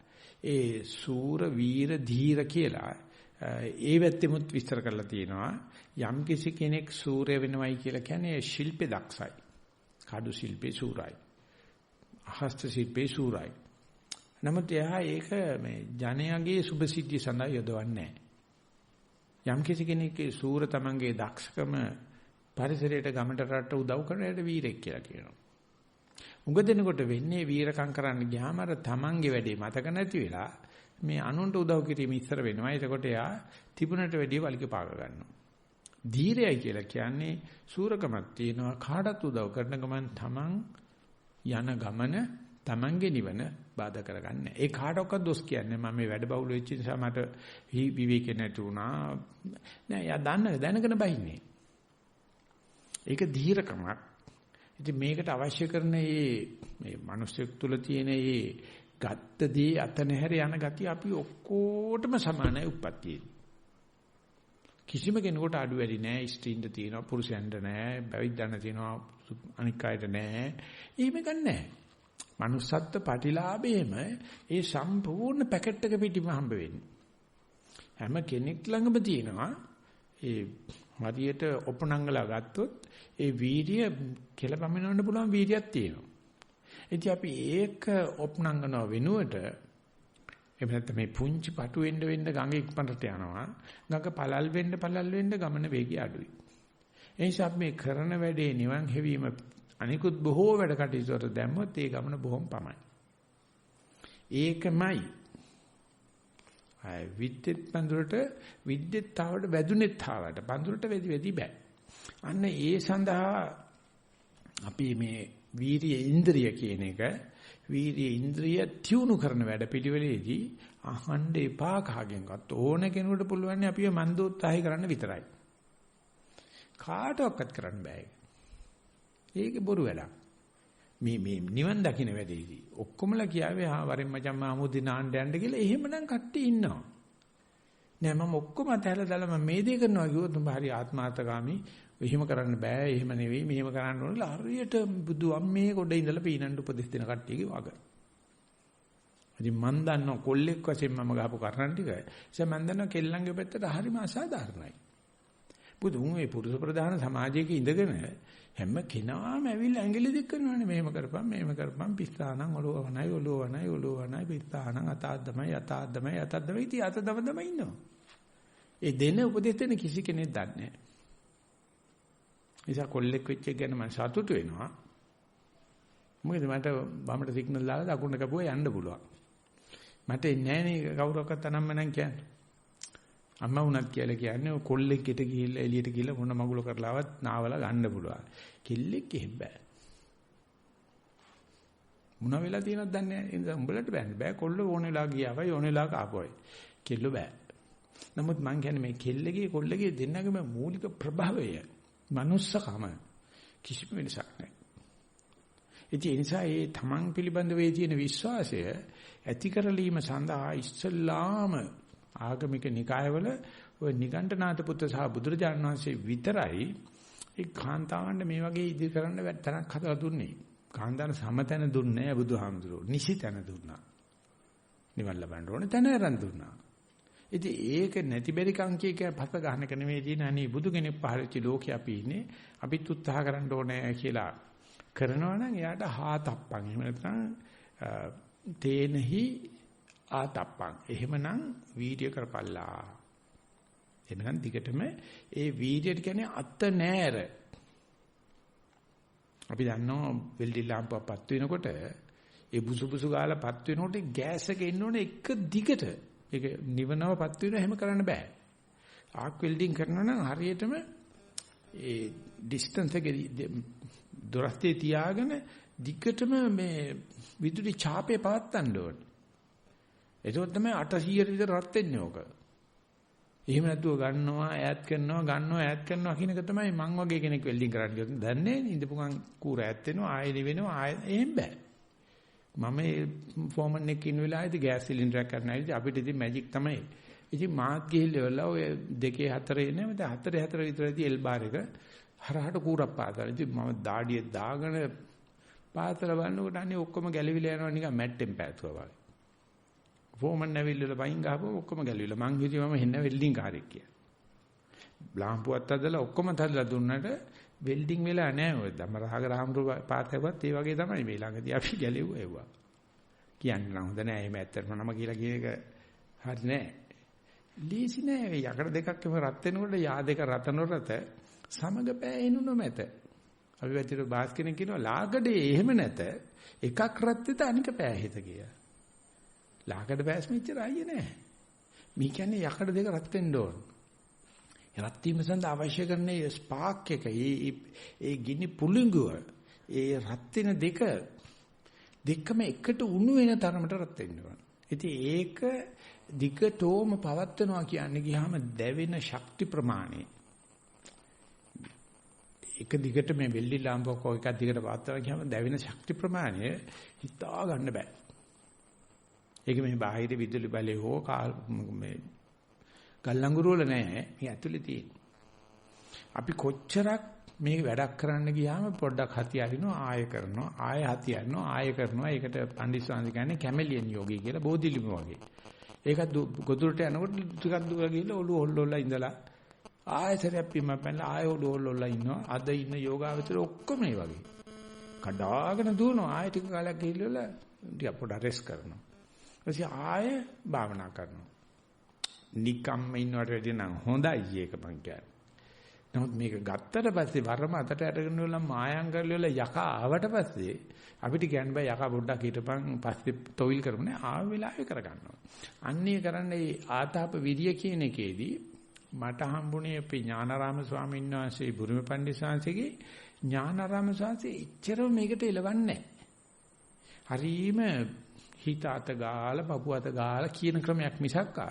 ඒ සූර වීර ධීර කියලා ඒ වැත්තෙමුත් විස්තර කරලා තියෙනවා. යම් කිසි කෙනෙක් සූරය වෙනවයි කියලා කියන්නේ ශිල්පේ දක්ෂයි. කඩු ශිල්පේ සූරයි. හස්ත ශිල්පේ සූරයි. නමුත් එයා ඒක මේ ජනයාගේ සුභසිද්ධිය සඳහා යොදවන්නේ නැහැ. යම් කිසි කෙනෙක්ගේ සූර තමන්ගේ දක්ෂකම පරිසරයට ගමට රට උදව් කරන එයාට වීරෙක් කියලා කියනවා. උඟ දෙනකොට වෙන්නේ වීරකම් කරන්න ගියාම අර තමන්ගේ වැඩේ මතක නැති වෙලා මේ අනුන්ට උදව් කිරීම ඉස්සර වෙනවා. එතකොට එයා තිබුණට වැඩිය වලිග පාග ගන්නවා. ධීරයයි කියලා කියන්නේ සූරකමක් තියෙනවා. කාටත් උදව් කරන ගමන් තමන් යන ගමන තමන්ගේ නිවන බාධා කරගන්නේ. ඒ කාටවත් දොස් කියන්නේ මම මේ වැඩ බහුල වෙච්ච නිසා මට විවේකේ නැති වුණා. නෑ යා දැනගෙන බහින්නේ. ඒක ධීරකමක්. ඉතින් මේකට අවශ්‍ය කරන මේ මිනිස්සෙක් තුල තියෙන මේ ගත්තදී අත නැහැර යන ගතිය අපි ඔක්කොටම සමානයි උප්පත්තියේ. කිසිම කෙනෙකුට අඩු වැඩි නෑ. ස්ත්‍රීන්ට තියෙනවා, පුරුෂයන්ට නෑ, බැවිද්දන්ට තියෙනවා, අනික් අයට නෑ. එහෙම ගන්නෑ. manussත්ත්ව ප්‍රතිලාභයේම ඒ සම්පූර්ණ පැකට් එක පිටිම හම්බ වෙන්නේ. හැම කෙනෙක් ළඟම තියෙනවා ඒ හරියට ඔපනංගලා ගත්තොත් ඒ වීර්ය කියලා පමනවන්න පුළුවන් වීර්යයක් තියෙනවා. ඉතින් අපි ඒක ඔපනංගන වෙනුවට එහෙම නැත්නම් මේ පුංචි පටු වෙන්න ගඟ ඉක්මනට යනවා. ගඟ පළල් වෙන්න ගමන වේගය අඩුයි. ඒ නිසා අපි මේ කරන වැඩේ නිවන් හැවීම අනිකුත් බොහෝ වැඩ කටයුතු වලට දැම්මොත් ඒ ගමන බොහොම පමයි. ඒකමයි විද්‍යුත් පඳුරට විද්‍යුත් තාවට වැදුනේත් තාවට පඳුරට වෙදි බෑ. අන්න ඒ සඳහා අපි මේ වීර්ය ඉන්ද්‍රිය කියන එක වීර්ය ඉන්ද්‍රිය තියුණු කරන වැඩ පිළිවෙලේදී අහන්න එපා කාගෙන්වත් ඕන කෙනෙකුට පුළුවන් අපිව මන්දෝත්සාහය කරන්න විතරයි. කාටවත් කරන්න බෑ. ඒක බොරු වැඩක්. මේ නිවන් දකින්න වැඩේදී ඔක්කොමලා කියාවේ වරෙන් මචං මාමුදින ආණ්ඩ යන්න කියලා එහෙමනම් කට්ටිය ඉන්නවා. නෑ මම ඔක්කොම අතහැරලා දාලා මම මේ දේ කරනවා කිව්වොත් උඹ හරි ආත්මාර්ථකාමී. එහෙම කරන්න බෑ. එහෙම නෙවෙයි මෙහෙම කරන්න ඕනලා හරියට බුදු අම්මේ කොට ඉඳලා පීනන්න උපදෙස් දෙන කට්ටියගේ වග. ඉතින් මන් දන්නවා කොල්ලෙක් වශයෙන් මම ගහපු කරණ ටික. ඒ මන් දන්නවා කෙල්ලන්ගේ පැත්තට හරිම අසාධාරණයි. බුදුන් මේ පුරුෂ ප්‍රධාන සමාජයක ඉඳගෙන හැම කෙනාම ඇවිල්ලා ඇඟිලි දික් කරනවානේ මෙහෙම කරපම් පිස්සානම් ඔලෝවනයි පිස්සානම් අතාද්දමයි ඉතින් අතදම ඉන්නවා. ඒ දෙන උපදෙස් දෙන කිසි කෙනෙක් දන්නේ නැහැ. නිසා කොල්ලෙක් වෙච්ච එක ගැන මම සතුටු වෙනවා. මොකද මට වමට සිග්නල් දාලා දකුණට කපුවා යන්න පුළුවන්. මට එන්නේ නැහැ නේ කවුරක්වත් අනම්ම නම් කියන්නේ. අම්මා වුණත් කියලා කියන්නේ කොල්ලෙක්ට ගිහිල්ලා එළියට ගිහිල්ලා මොන මගුල කරලාවත් නාවලා ගන්න පුළුවන්. කෙල්ලෙක් එහෙම බෑ. මොන වෙලා තියෙනවද දන්නේ නැහැ. ඒ නිසා උඹලට බෑ. කොල්ල ඕන වෙලා ගියාවයි ඕන වෙලා කාපුවයි. කෙල්ල බෑ. නමුත් මං කියන්නේ මේ කෙල්ලගේ කොල්ලගේ දෙන්නගේම මූලික ප්‍රභාවය මනුස්සකම කිසිම වෙනසක් නැහැ. ඒ නිසා ඒ තමන් පිළිබඳ වේ තියෙන විශ්වාසය ඇති කරලීම සඳහා ඉස්සල්ලාම ආගමික නිකායවල ඔය නිගණ්ඨනාත පුත්‍ර සහ බුදුරජාණන් වහන්සේ විතරයි ඒ කාන්තාවන්ට මේ වගේ ඉදිරි කරන්න තරක් හදලා දුන්නේ. කාන්තාවන්ට සමතන දුන්නේ නැහැ බුදුහාමුදුරුවෝ. නිසිතන දුන්නා. නිවන් ලබන්න ඕනේ තැන අරන් දුන්නා. ඉතින් ඒක නැති බැරි කංකියක පස ගන්න එක නෙමෙයි තියෙන අනේ බුදු කෙනෙක් පහළච්ච ලෝකේ අපි ඉන්නේ. අපිත් උත්සාහ කරන්න ඕනේ කියලා කරනවා නම් එයාට හාතප්පන්. එහෙම නැත්නම් තේනහි ආතප්පන්. එහෙමනම් වීර්ය කරපල්ලා. එහෙනම් දිගටම ඒ වීර්යයට කියන්නේ අත නෑර. අපි දන්නවා වෙල්ඩි ලාම්පුවපත් වෙනකොට ඒ බුසුබුසු ගාලාපත් වෙනකොට ගෑස් එක එන්න ඕනේ එක දිගට. ඒක නිවනවපත් වෙනවා එහෙම කරන්න බෑ. ආක් වෙල්ඩින් කරනවා නම් හරියටම ඒ ඩිස්ටන්ස් එක දොරස්තේ තියාගෙන දිගටම මේ විදුලි ඡාපේ පවත්තන්න ඕනේ. ඒක තමයි 800 විතර රත් වෙන්නේ ඕක. එහෙම නැතුව ගන්නවා ඈත් කරනවා කියන එක තමයි මං වගේ කෙනෙක් වෙල්ඩින් කරන්න ගියොත් දන්නේ නේ ඉඳපු ගමන් කූර ඈත් වෙනවා ආයෙ නෙවෙනවා ආයෙ එහෙම බෑ. මම ෆෝමන් එකේ ඉන්න වෙලාවේදී ගෑස් සිලින්ඩරයක් කරන්න ඇවිත් අපිට ඉතින් මැජික් තමයි. ඉතින් මාත් ගිහිල්ලා ඔය 2 4 එන්නේ මත 4 විතරදී එල් බාර් එක හරහට කූරක් පාතලා. ඉතින් මම දාඩිය දාගෙන පාතලා බලනකොට අනේ ඔක්කොම ගැලවිලා යනවා නිකන් මැට්ටෙන් පෑතුවා වගේ. ෆෝමන් නැවිල්ලා පයින් ගහපුවා ඔක්කොම ගැලවිලා. මං හිතුවා මම හෙන්න වෙල්ඩින් කාර්යයක් කියලා. ලාම්පුවත් අදලා ඔක්කොම තදලා දුන්නට වෙල්ඩින් වෙලා නැහැ ඔය දමරහග රාමරු පාතේවත් ඒ වගේ තමයි මේ ළඟදී අපි ගැලෙව්වා ඒවා. කියන්න නම් හොඳ නෑ එහෙම ඇත්තටම නම කියලා කියන එක හරි නෑ. ලීසි නෑ මේ යකඩ දෙකක් එම රත් වෙනකොට යා දෙක රතනොරත සමග පෑහෙනුන මැත. අපි වැතිර බාස් කෙනෙක් කියනවා ලාගඩේ එහෙම නැත එකක් රත් වෙත අනික පෑහෙත කියලා. ලාගඩ බෑස් මෙච්චර අයිය නෑ. මේ කියන්නේ යකඩ දෙක රත් වෙන්න ඕන. රත් වීම සඳහා අවශ්‍ය කරන ඒ ස්පාර්ක් එක ඒ ගිනි පුළිඟුව ඒ රත් වෙන දෙකම එකට උණු වෙන තරමට රත් වෙන්න ඕන. ඉතින් ඒක දිගටම පවත්වනවා කියන්නේ ගියාම දැවෙන ශක්ති ප්‍රමාණය. එක දිගට මේ වෙල්ලි ලාම්පුවක එකක් දිගට පවත්වනවා කියම දැවෙන ශක්ති ප්‍රමාණය හිතා ගන්න බෑ. ඒක මේ බාහිර විදුලි බලය හෝ මේ ගල්ලංගුරු වල නැහැ මේ ඇතුලේ තියෙන. අපි කොච්චරක් මේ වැඩක් කරන්න ගියාම පොඩ්ඩක් හති අරිනවා ආය කරනවා ආය හති අරිනවා ආය කරනවා. ඒකට පණ්ඩිත ස්වාමීන් කියන්නේ කැමෙලියන් යෝගී කියලා බෝධිලිම වගේ. ඒකත් ගොදුරට යනකොට ටිකක් දුර ගිහලා ඔළුව හොල්ලොල්ලා ඉඳලා ආයතරයක් පිම්ම පැනලා ආය ඔළුව හොල්ලොල්ලා ඉන්නවා. අද ඉන්න යෝගාවචර ඔක්කොම මේ වගේ. කඩාගෙන දුවනවා ආය ටික කාලයක් ගිහිල්ලා ටික පොඩ්ඩක් රෙස්ට් කරනවා. ඊපස්සේ ආය භාවනා කරනවා. නිකම්ම ඉන්නවට වැඩිය නම් හොඳයි ඒක මං කියන්නේ. නමුත් මේක ගත්තට පස්සේ වරම අතට අරගෙන වල මායංගල වල යකා ආවට පස්සේ අපිට කියන්න බෑ යකා පොඩ්ඩක් හිටපන් පස්සේ තොවිල් කරමුනේ ආව වෙලාවේ කරගන්නවා. අන්නේ කරන්නේ ආතාප විරිය කියන එකේදී මට හම්බුනේ අපේ ඥානාරාම ස්වාමීන් වහන්සේ බුරුම පණ්ඩිත සාංශගේ ඥානාරාම සාංශේ ඉච්චරව මේකට එලවන්නේ නැහැ. හරීම හිත අත ගාලා පපු අත ගාලා කියන ක්‍රමයක් මිසක්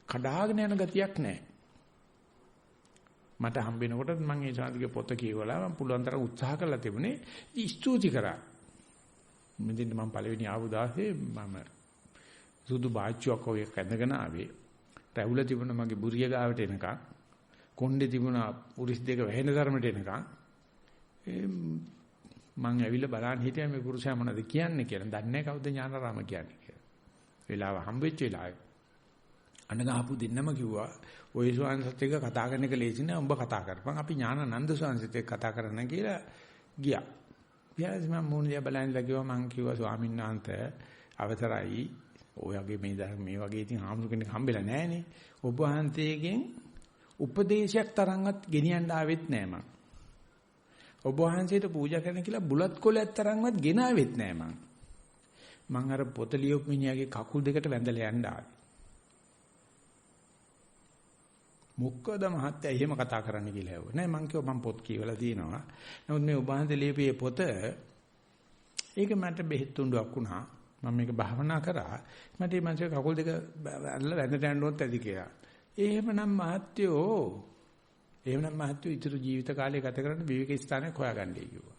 කඩාගෙන යන ගතියක් නැහැ. මට හම්බෙනකොට මම ඒ සාන්තිගේ පොත කියවලා මම පුළුවන් තරම් උත්සාහ කරලා තිබුණේ ස්තුති කරා. මෙදින් මම පළවෙනි ආපු දාසේ මම සුදු බාච්චුවක් ඔය කැඳගෙන ආවේ. රැවුල තිබුණා මගේ බුරිය ගාවට එනකන්. කොණ්ඩේ තිබුණා උරිස් දෙක වැහෙන ධර්මයට එනකන්. මං ඇවිල්ලා බලන්න හිටියා මේ පුරුෂයා මොනවද කියන්නේ කියලා. දන්නේ නැහැ කවුද ඥානාරාම කියන්නේ කියලා. වෙලාව හම්බෙච්ච වෙලාවේ අඬගහපු දෙන්නම කිව්වා ඔය ස්වාමීන්සත් එක්ක කතා කරන එක ලේසි නෑ උඹ කතා කරපන් අපි ඥානানন্দ ස්වාමීන්සත් එක්ක කතා කරන්න කියලා ගියා. ඊයස් මම මොන දිහා බලන්නේ කිව්වා මං කිව්වා ස්වාමීන් වහන්සේ අවසරයි ඔයගේ මේ ධර්ම මේ වගේ ඉතින් ආමුණු කෙනෙක් හම්බෙලා නෑනේ. ඔබ වහන්සේගෙන් උපදේශයක් තරම්වත් ගෙනියන්න ආවෙත් නෑ මං. ඔබ වහන්සේට පූජා කරන්න කියලා බුලත් කොලයක් තරම්වත් ගෙනාවෙත් නෑ මං. මං අර පොත ලියපු මිනිහාගේ කකුල් දෙකට වැඳලා යන්න ආවේ. මොකද මහත්තයා එහෙම කතා කරන්න කියලා ඇහුවා. නෑ මං කිව්වා මං පොත් කියවලා තියෙනවා. නමුත් මේ ඔබ වහන්සේ ලියපේ පොත ඒක මට බෙහෙත් තුණ්ඩුවක් වුණා. මම මේක භාවනා කරා. මට මේ මං කකුල් දෙක අල්ලලා වැඳට යන්න ඕනත් ඇති කියලා. එහෙමනම් මහත්තයෝ ඉතුරු ජීවිත කාලය ගත කරන්න විවේක ස්ථානයක් හොයාගන්නයි කිව්වා.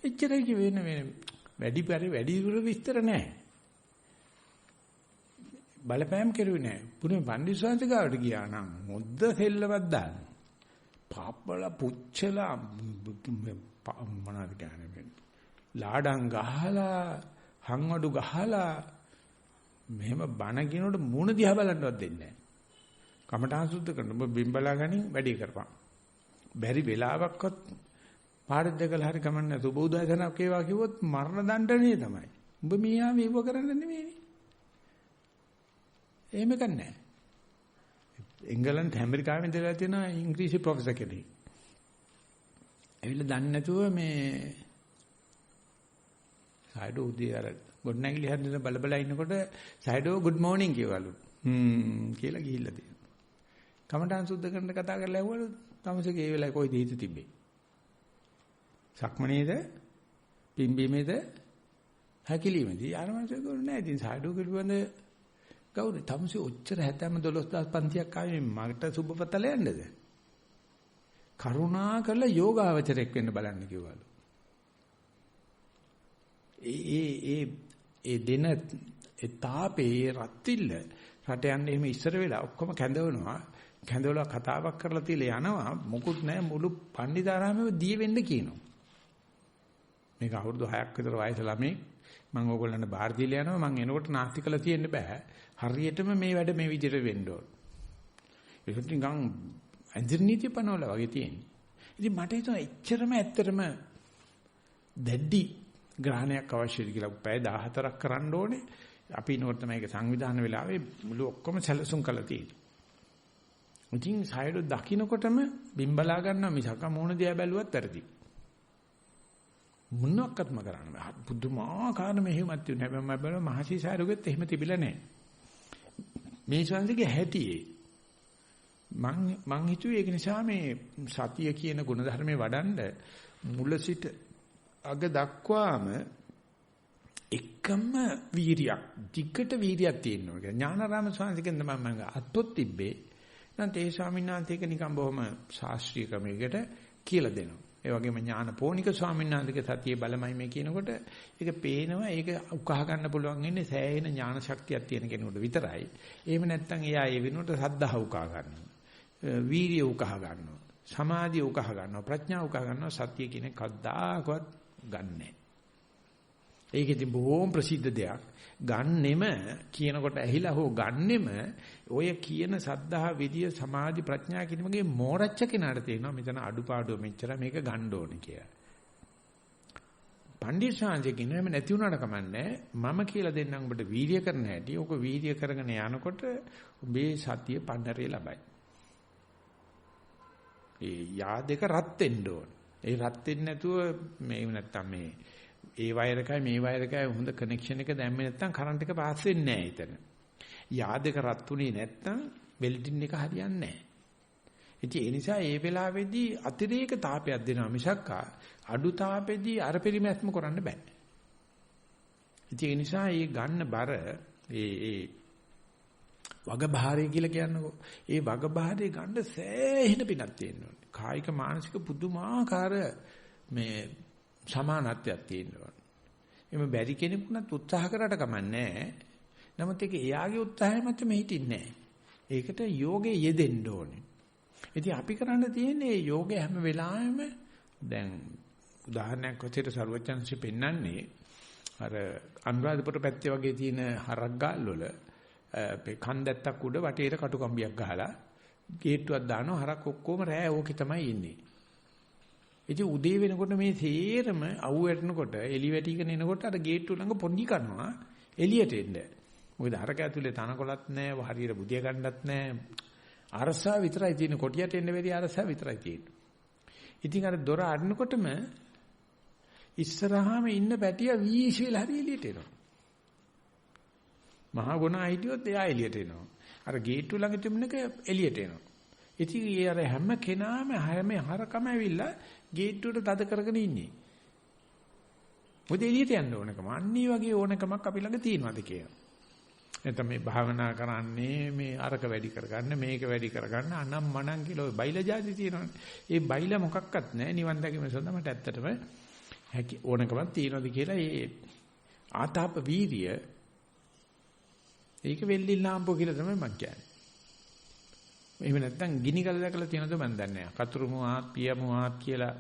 එච්චරයි කිව්වේ වැඩි විස්තර නැහැ. බලපෑම් කෙරුවේ නැහැ. පුනේ පණ්ඩිත ස්වාමීන් ගාවට ගියා නම් මොද්ද සෙල්ලමක් දාන්න. පාපල පුච්චලා මොනවද කියන්නේ? ලාඩම් ගහලා, හංවඩු ගහලා මෙහෙම බණ කියනකොට මූණ දිහා බලන්නවත් දෙන්නේ නැහැ. කමඨාන් සුද්ධ කරන ඔබ බිම්බලා ගනින් වැඩි කරපන්. බැරි වෙලාවක්වත් පාඩ දෙකලා හරි ගමන් නැතු බෝධාසනක් ඒවා කිව්වොත් මරණ දණ්ඩනේ තමයි. උඹ මීයා මේව කරන්න නෙමෙයිනේ. එහෙම කන්නේ. එංගලන්ත ඇමරිකාවෙන් ඉඳලා තියෙන ඉංග්‍රීසි ප්‍රොෆෙසර් කෙනෙක්. ඇවිල්ලා දන්නේ නැතුව මේ සයිඩෝ උදේ අර ගුඩ් නයිට් ලියන්න බල ඉන්නකොට සයිඩෝ ගුඩ් මෝර්නිං කියවලු. කියලා ගිහිල්ලා තියෙනවා. කමඨාන් සුද්ධ කරන්න කතා කරලා ඇහුවලු තමසගේ ඒ වෙලාවේ කොයිද හිත තිබ්බේ? සක්මණේද? පිම්බීමේද? හැකිලීමේද? ආරමණය කරුනේ නැහැ. ඉතින් සයිඩෝ පිළිබඳ කවුද? තමසේ ඔච්චර 12000 පන්තියක් ආවේ මට සුබපතල යන්නද? කරුණා කරලා යෝගාවචරයක් වෙන්න බලන්න කිව්වලු. ඒ දින තාපේ රත්තිල්ල රට යන්නේ එහෙම ඉස්සර වෙලා ඔක්කොම කැඳවනවා. කැඳවලා කතාවක් කරලා තියලා යනවා. මොකුත් නැහැ මුළු පණ්ඩිතාරාමෙම දී වෙන්න කියනවා. මේක අවුරුදු 6ක් විතර වයස ළමයි. මම ඕගොල්ලන්ට බාර දීලා යනවා. මම එනකොට නාස්ති කළා තියෙන්න බෑ. හරියටම මේ වැඩ මේ විදිහට වෙන්න ඕන. ඒකට නිකන් අන්තර්නීති පනවල වගේ තියෙන්නේ. ඉතින් මට හිතෙනවා එච්චරම ඇත්තටම දැඩි ග්‍රහණයක් අවශ්‍යයි කියලා පැය 14ක් කරන්න ඕනේ. අපි නෝර තමයි ඒක සංවිධානය වෙලාවේ මුළු ඔක්කොම සැලසුම් කළා තියෙන්නේ. ඉතින් සයිඩෝ දකින්නකොටම බිම්බලා ගන්නවා මිසක මොන දිහා බැලුවත් වැරදි. මොනක්වත්ම කරන්න බෑ. පුදුමාකාර මෙහෙමත් තියෙනවා. හැබැයි මම බලන මහසි සයිඩෝගෙත් එහෙම තිබිලා නැහැ. මේ ශාන්තිගේ හැටියේ මං හිතුවේ ඒක නිසා මේ සතිය කියන ගුණධර්මයේ වඩන්න මුල සිට අග දක්වාම එකම වීරියක් ධිකට වීරියක් තියෙනවා. ඥානාරාම ස්වාමීන් මම අත්ොත් තිබ්බේ. නැත්නම් ඒ ස්වාමීන් වහන්සේ ඒක නිකන් බොහොම ශාස්ත්‍රීය ක්‍රමයකට කියලා දෙනවා. ඒ වගේම ඥානපෝනික ස්වාමීන් වහන්සේගේ සතියේ බලමයි මේ කියනකොට ඒක පේනවා. ඒක උකහා ගන්න පුළුවන් ඉන්නේ සෑහෙන ඥාන ශක්තියක් තියෙන කෙනෙකුට විතරයි. එහෙම නැත්නම් එයා ඒ වෙනුවට සද්ධා උකහා ගන්නවා. වීරිය උකහා ගන්නවා. සමාධිය උකහා ගන්නවා. ප්‍රඥා උකහා ගන්නවා. සතිය කියන කද්දාකවත් ගන්නෑ. ඒක ඉතින් බොහොම ප්‍රසිද්ධ දෙයක්. ගන්නෙම කියනකොට ඇහිලා හෝ ගන්නෙම ඔය කියන සද්ධා විදිය සමාධි ප්‍රඥා කියන වගේ මෝරච්ච කෙනාට තේරෙනවා මෙතන අඩුපාඩුව මෙච්චර මේක ගන්න ඕනේ කියලා. පණ්ඩිත ශාන්තිය කියනවා නැති වුණාට කමන්නේ මම කියලා දෙන්නම් ඔබට වීර්ය කරන හැටි. ඔක වීර්ය කරගෙන යනකොට ඔබේ සතිය පන්නරේ ලබයි. ඒ යාදක රත් වෙන්න ඕන. ඒ රත් වෙන්නේ නැතුව මේ නැත්තම් මේ ඒ වයර් එකයි මේ වයර් එකයි හොඳ කනෙක්ෂන් එක දැම්මේ නැත්තම් කරන්ට් එක පාස් වෙන්නේ නැහැ එතන. යාදක රත් උනේ නැත්තම් වෙල්ඩින් එක හරියන්නේ නැහැ. ඉතින් ඒ නිසා ඒ වෙලාවේදී අතිරේක තාපයක් දෙනවා මිසක් අඩු තාපෙදී අර පරිමැස්ම කරන්න බෑ. ඉතින් ඒ නිසා මේ ගන්න බර ඒ වගබහාරය කියලා කියන්නකෝ. ඒ වගබහාරය ගන්න සෑහෙන පිනක් තියෙන්න ඕනේ. කායික මානසික පුදුමාකාර මේ සමානත්වයක් තියෙන්න ඕනේ. එimhe බැරි කෙනෙකුට උත්සාහ කරාට කමන්නේ නැහැ. නමුත් ඒක එයාගේ උත්සාහය මත මෙ හිටින්නේ නැහැ. ඒකට යෝගේ යෙදෙන්න ඕනේ. ඉතින් අපි කරන්න තියෙන්නේ යෝගේ හැම වෙලාවෙම දැන් උදාහරණයක් වශයෙන් සර්වඥාන්සේ පෙන්නන්නේ අර අනුරාධපුර පැත්තේ වගේ තියෙන හරක් ගාල් වල කන්දැත්තක් උඩ වටේට කටුකම්බියක් ගහලා ගේට්ටුවක් දානවා හරක් ඔක්කොම රෑ ඕකේ තමයි ඉන්නේ. ඉතින් උදේ වෙනකොට මේ තේරම අවු වැටෙනකොට එලි වැටිගෙන එනකොට අර ගේට්ටුව ළඟ පොඩි කරනවා එළියට එන්න. මොකද හරක ඇතුලේ තනකොළත් නැහැ, හරියට බුදිය ගන්නත් නැහැ. අරසා විතරයි තියෙන කොටියට එන්න බැරි අරසා විතරයි තියෙන්නේ. ඉතින් අර දොර අරිනකොටම ඉස්සරහාම ඉන්න පැටියා වීසි වෙලා හරි එළියට එනවා. මහා ගුණා හිටියොත් එයා එළියට එනවා. අර ගේට්ටුව ළඟ තිබුණක එළියට එනවා. ඉතින් ඒ අර හැම කෙනාම හැම හරකම ඇවිල්ලා ගේට්ටුවට තද කරගෙන ඉන්නේ. මොකද එළියට යන්න ඕනකම. අන්නේ වගේ ඕනකමක් අපි ළඟ තියෙනවද කියලා. නැත්නම් මේ භාවනා කරන්නේ මේ අරක වැඩි කරගන්න මේක වැඩි කරගන්න අනම් මනම් කියලා ඔය බයිලා જાති තියෙනවනේ. ඒ බයිලා මොකක්වත් නැහැ. නිවන් දැකීම සඳහා මට ඇත්තටම හැකි ඕනකමක් තියෙනවද කියලා ඒ ආතාප වීර්ය ඒක වෙල්ලිලාම්පෝ කියලා තමයි මම කියන්නේ. එහෙම නැත්නම් ගිනි කල දැකලා තියෙනවද මන් දන්නේ නැහැ. කතුරු මුවාත් පිය මුවාත් කියලා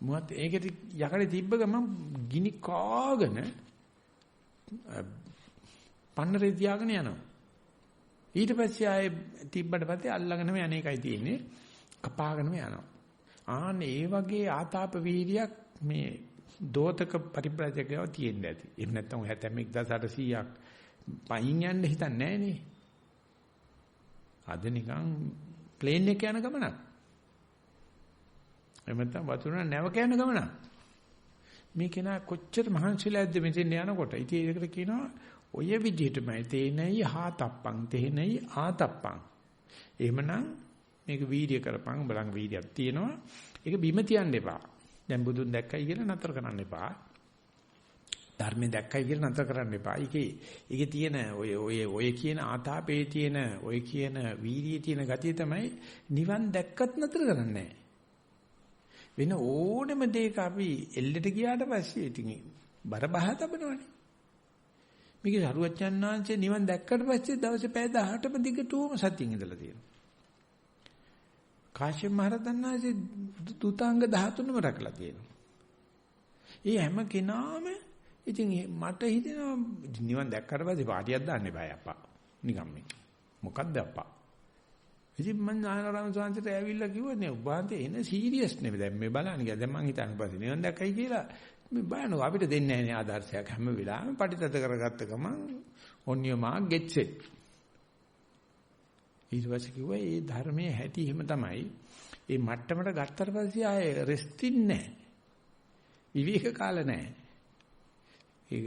මුවත් ඒකට යකඩේ තිබ්බ ගමන් ගිනි කාගෙන පන්නරේ තියාගෙන යනවා. ඊට පස්සේ ආයේ තිබ්බට පස්සේ අල්ලගෙනම යන්නේකයි තියෙන්නේ. කපාගෙනම යනවා. ආන්නේ ඒ වගේ ආතාප වීර්යයක් මේ දෝතක පරිබ්‍රාජකයව තියෙන්න ඇති. එහෙම නැත්නම් 71,800ක් පයින් යන්න හිතන්නේ නැහැ නේ. අද නිකන් ප්ලේන් එක යන ගමනක්. එහෙම නැත්නම් වතුර නැවක යන ගමනක්. මේ කෙනා කොච්චර මහන්සිලාද මෙතෙන් යනකොට. ඉතින් ඒකට කියනවා ඔය විදිහටමයි තේනයි හාතප්පං තේනයි ආතප්පං. එහෙමනම් මේක වීර්ය කරපන්. බලන් වීර්යයක් තියෙනවා. ඒක බිම තියන්න එපා. දැන් බුදුන් දැක්කයි කියලා නතර කරන්න එපා. ධර්මයෙන් දැක්කයි කියලා නතර කරන්න එපා. ඒකේ තියෙන ඔය කියන ආතාපේ තියෙන ඔය කියන වීර්යයේ තියෙන ගතිය තමයි නිවන් දැක්කත් නතර කරන්නේ නැහැ. වෙන ඕනෙම දෙයක අපි එල්ලෙට ගියාට පස්සේ ඉතින් බර බහ තබනවනේ. මේක සරුවච්චන් වහන්සේ නිවන් දැක්කට පස්සේ දවසේ පැය 18ම දිගටම සතියින් ඉඳලා තියෙනවා. කාශ්‍යප මහ රහතන් වහන්සේ දුතාංග 13ම රැකලා තියෙනවා. ඒ හැම කෙනාම ඉතින් මට හිතෙනවා නිවන් දැක්කට පස්සේ පාටියක් දාන්න එපා අප්පා. නිකම් මේ. මොකද්ද අප්පා? ඉතින් මම ඥානාරාම ස්වාමීන්ට ඇවිල්ලා කිව්වා නේ ඔබාන්තේ එන සීරියස් නෙමෙයි දැන් මේ බලන්න ගියා. දැන් මං හිතන්නේ පස්සේ නිවන් දැක්කයි කියලා මේ බලනවා අපිට දෙන්නේ නැහැ නේ ආදර්ශයක් හැම වෙලාවෙම පටිතද කරගත්ත ගමන් on your mark get set. ඊට පස්සේ කිව්වා මේ ධර්මයේ හැටි එහෙම තමයි. මේ මට්ටමට ගත්තට පස්සේ ආයේ රෙස්ටින් නැහැ. විවේක කාල නැහැ. ඒක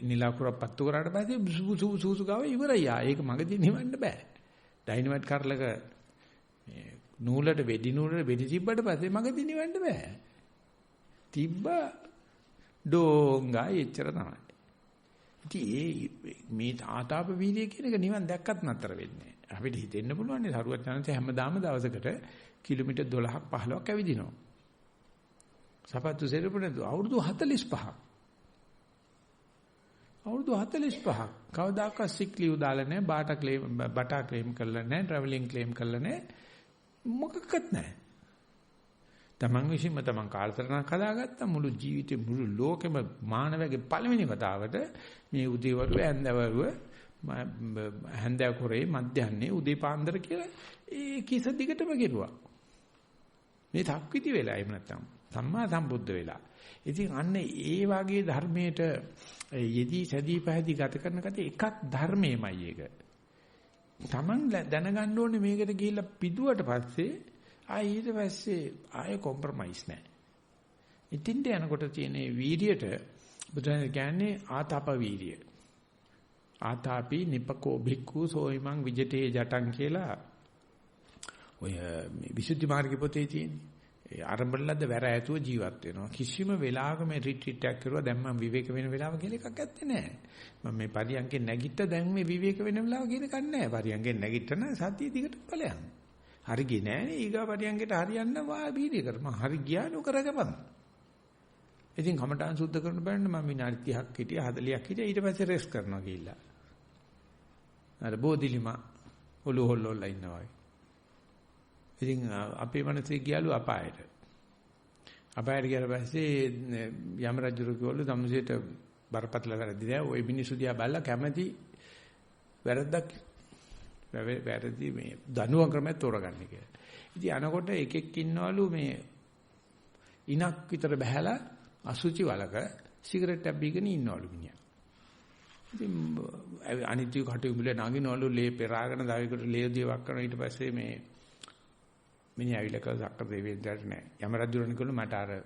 නිලාකුරක් පත්තු කරාට පස්සේ සූසු ගාව ඉවරයි. ඒක මගදී නිවන්න බෑ. ඩයිනමයිට් කරලක මේ නූලට වෙඩි තිබ්බට පස්සේ මගදී නිවන්න බෑ. තිබ්බ ඩෝංගා එච්චර තමයි. ඉතින් මේ ආතාප වීර්යය කියන එක නිවන් දැක්කත් නතර වෙන්නේ නැහැ. අපිට හිතෙන්න පුළුවන් නේ සරුවත් යනසේ හැමදාම දවසකට කිලෝමීටර් 12ක් 15ක් ඇවිදිනවා. සපත්තු සෙරපු නේද අවුරුදු 45ක්. අවුරුදු 45ක් කවදාකවත් සික් ලීව් දාලා නැහැ, බටා ක්ලේම් කරලා නැහැ, ට්‍රැවලින් ක්ලේම් කරලා නැහැ, මොකක්වත් නැහැ. තමන් විසින්ම තමන් කාලසටහනක් හදාගත්ත මුළු ජීවිතේ මුළු ලෝකෙම මානවයාගේ පළවෙනි වතාවට මේ උදේවරු හැන්දෑ කරේ මධ්‍යන්නේ උදේ පාන්දර කියලා ඒ කිස දිගටම කෙරුවා. මේ තක්විති වෙලා එහෙම නැත්තම් සම්මා සම්බුද්ධ වෙලා. ඉතින් අන්න ඒ වගේ ධර්මයට යෙදී සැදී පැහැදී ගත කරන කට එකක් ධර්මයමයි ඒක. Taman දැනගන්න ඕනේ මේකට ගිහිල්ලා පිදුවට පස්සේ ඊට පස්සේ ආයෙ කොම්ප්‍රොමයිස් නැහැ. ඉතින්ට යනකොට තියෙන වීර්යයට බුදුන් කියන්නේ ආතාප වීර්ය. ආතාපි නිපකෝ භික්ඛු සෝයිමං විජිතේ ජටං කියලා ඔය විසුද්ධි මාර්ගයේ පොතේ තියෙන්නේ. ඒ ආරම්භලද්ද වැර ඇතුව ජීවත් වෙනවා. කිසිම වෙලාවක මේ රිට්‍රීට් එකක් කරුවා දැන් මම විවේක වෙන වෙලාව කියලා එකක් ඇත්තේ නැහැ. මම මේ පරියන්කේ නැගිට දැන් මේ විවේක වෙන වෙලාව කියන එකක් නැහැ. පරියන්කේ නැගිටන සතිය දිගට ඵලයන්. හරි ගියේ නෑනේ. ඊගා පරියන්කේට හරියන්න වා බීඩි කරම. හරි ගියා නොකරගපන්. ඉතින් කමඨාන් සුද්ධ කරන බෑනේ මම විනාඩි 30ක් හිටියා 40ක් හිටියා ඊට පස්සේ රෙස්ට් කරනවා කියලා. අර බෝධිලිම ඔලු හොල්ලොල්ලා ඉන්නවා. ඉතින් අපේ මනසේ ගියලු අපායට. අපායට ගියාට පස්සේ යම රජුරු කිව්වලු ධම්මසේට බරපතල වැරදි නෑ. ওই මිනිස්සු දිහා බලලා කැමැති වැරද්දක් වැරදි මේ දනුවම් ක්‍රමයක් තෝරගන්න කියලා. ඉතින් අනකොට එකෙක් ඉන්නවලු මේ ඉනක් විතර බහැලා අසුචි වලක සිගරට් එකක් බීගෙන ඉන්නවලු මිනිහා. ඉතින් අනිත්‍ය කටුඹුලේ නගිනවලු ලේ පෙරාගෙන දවයකට ලේ දිවක් කරන ඊට පස්සේ මේ මිනිහා ඇවිල්ලා කව සක්‍ර දෙවියන්ට නෑ. යම රජුරණ කිව්වලු මට අර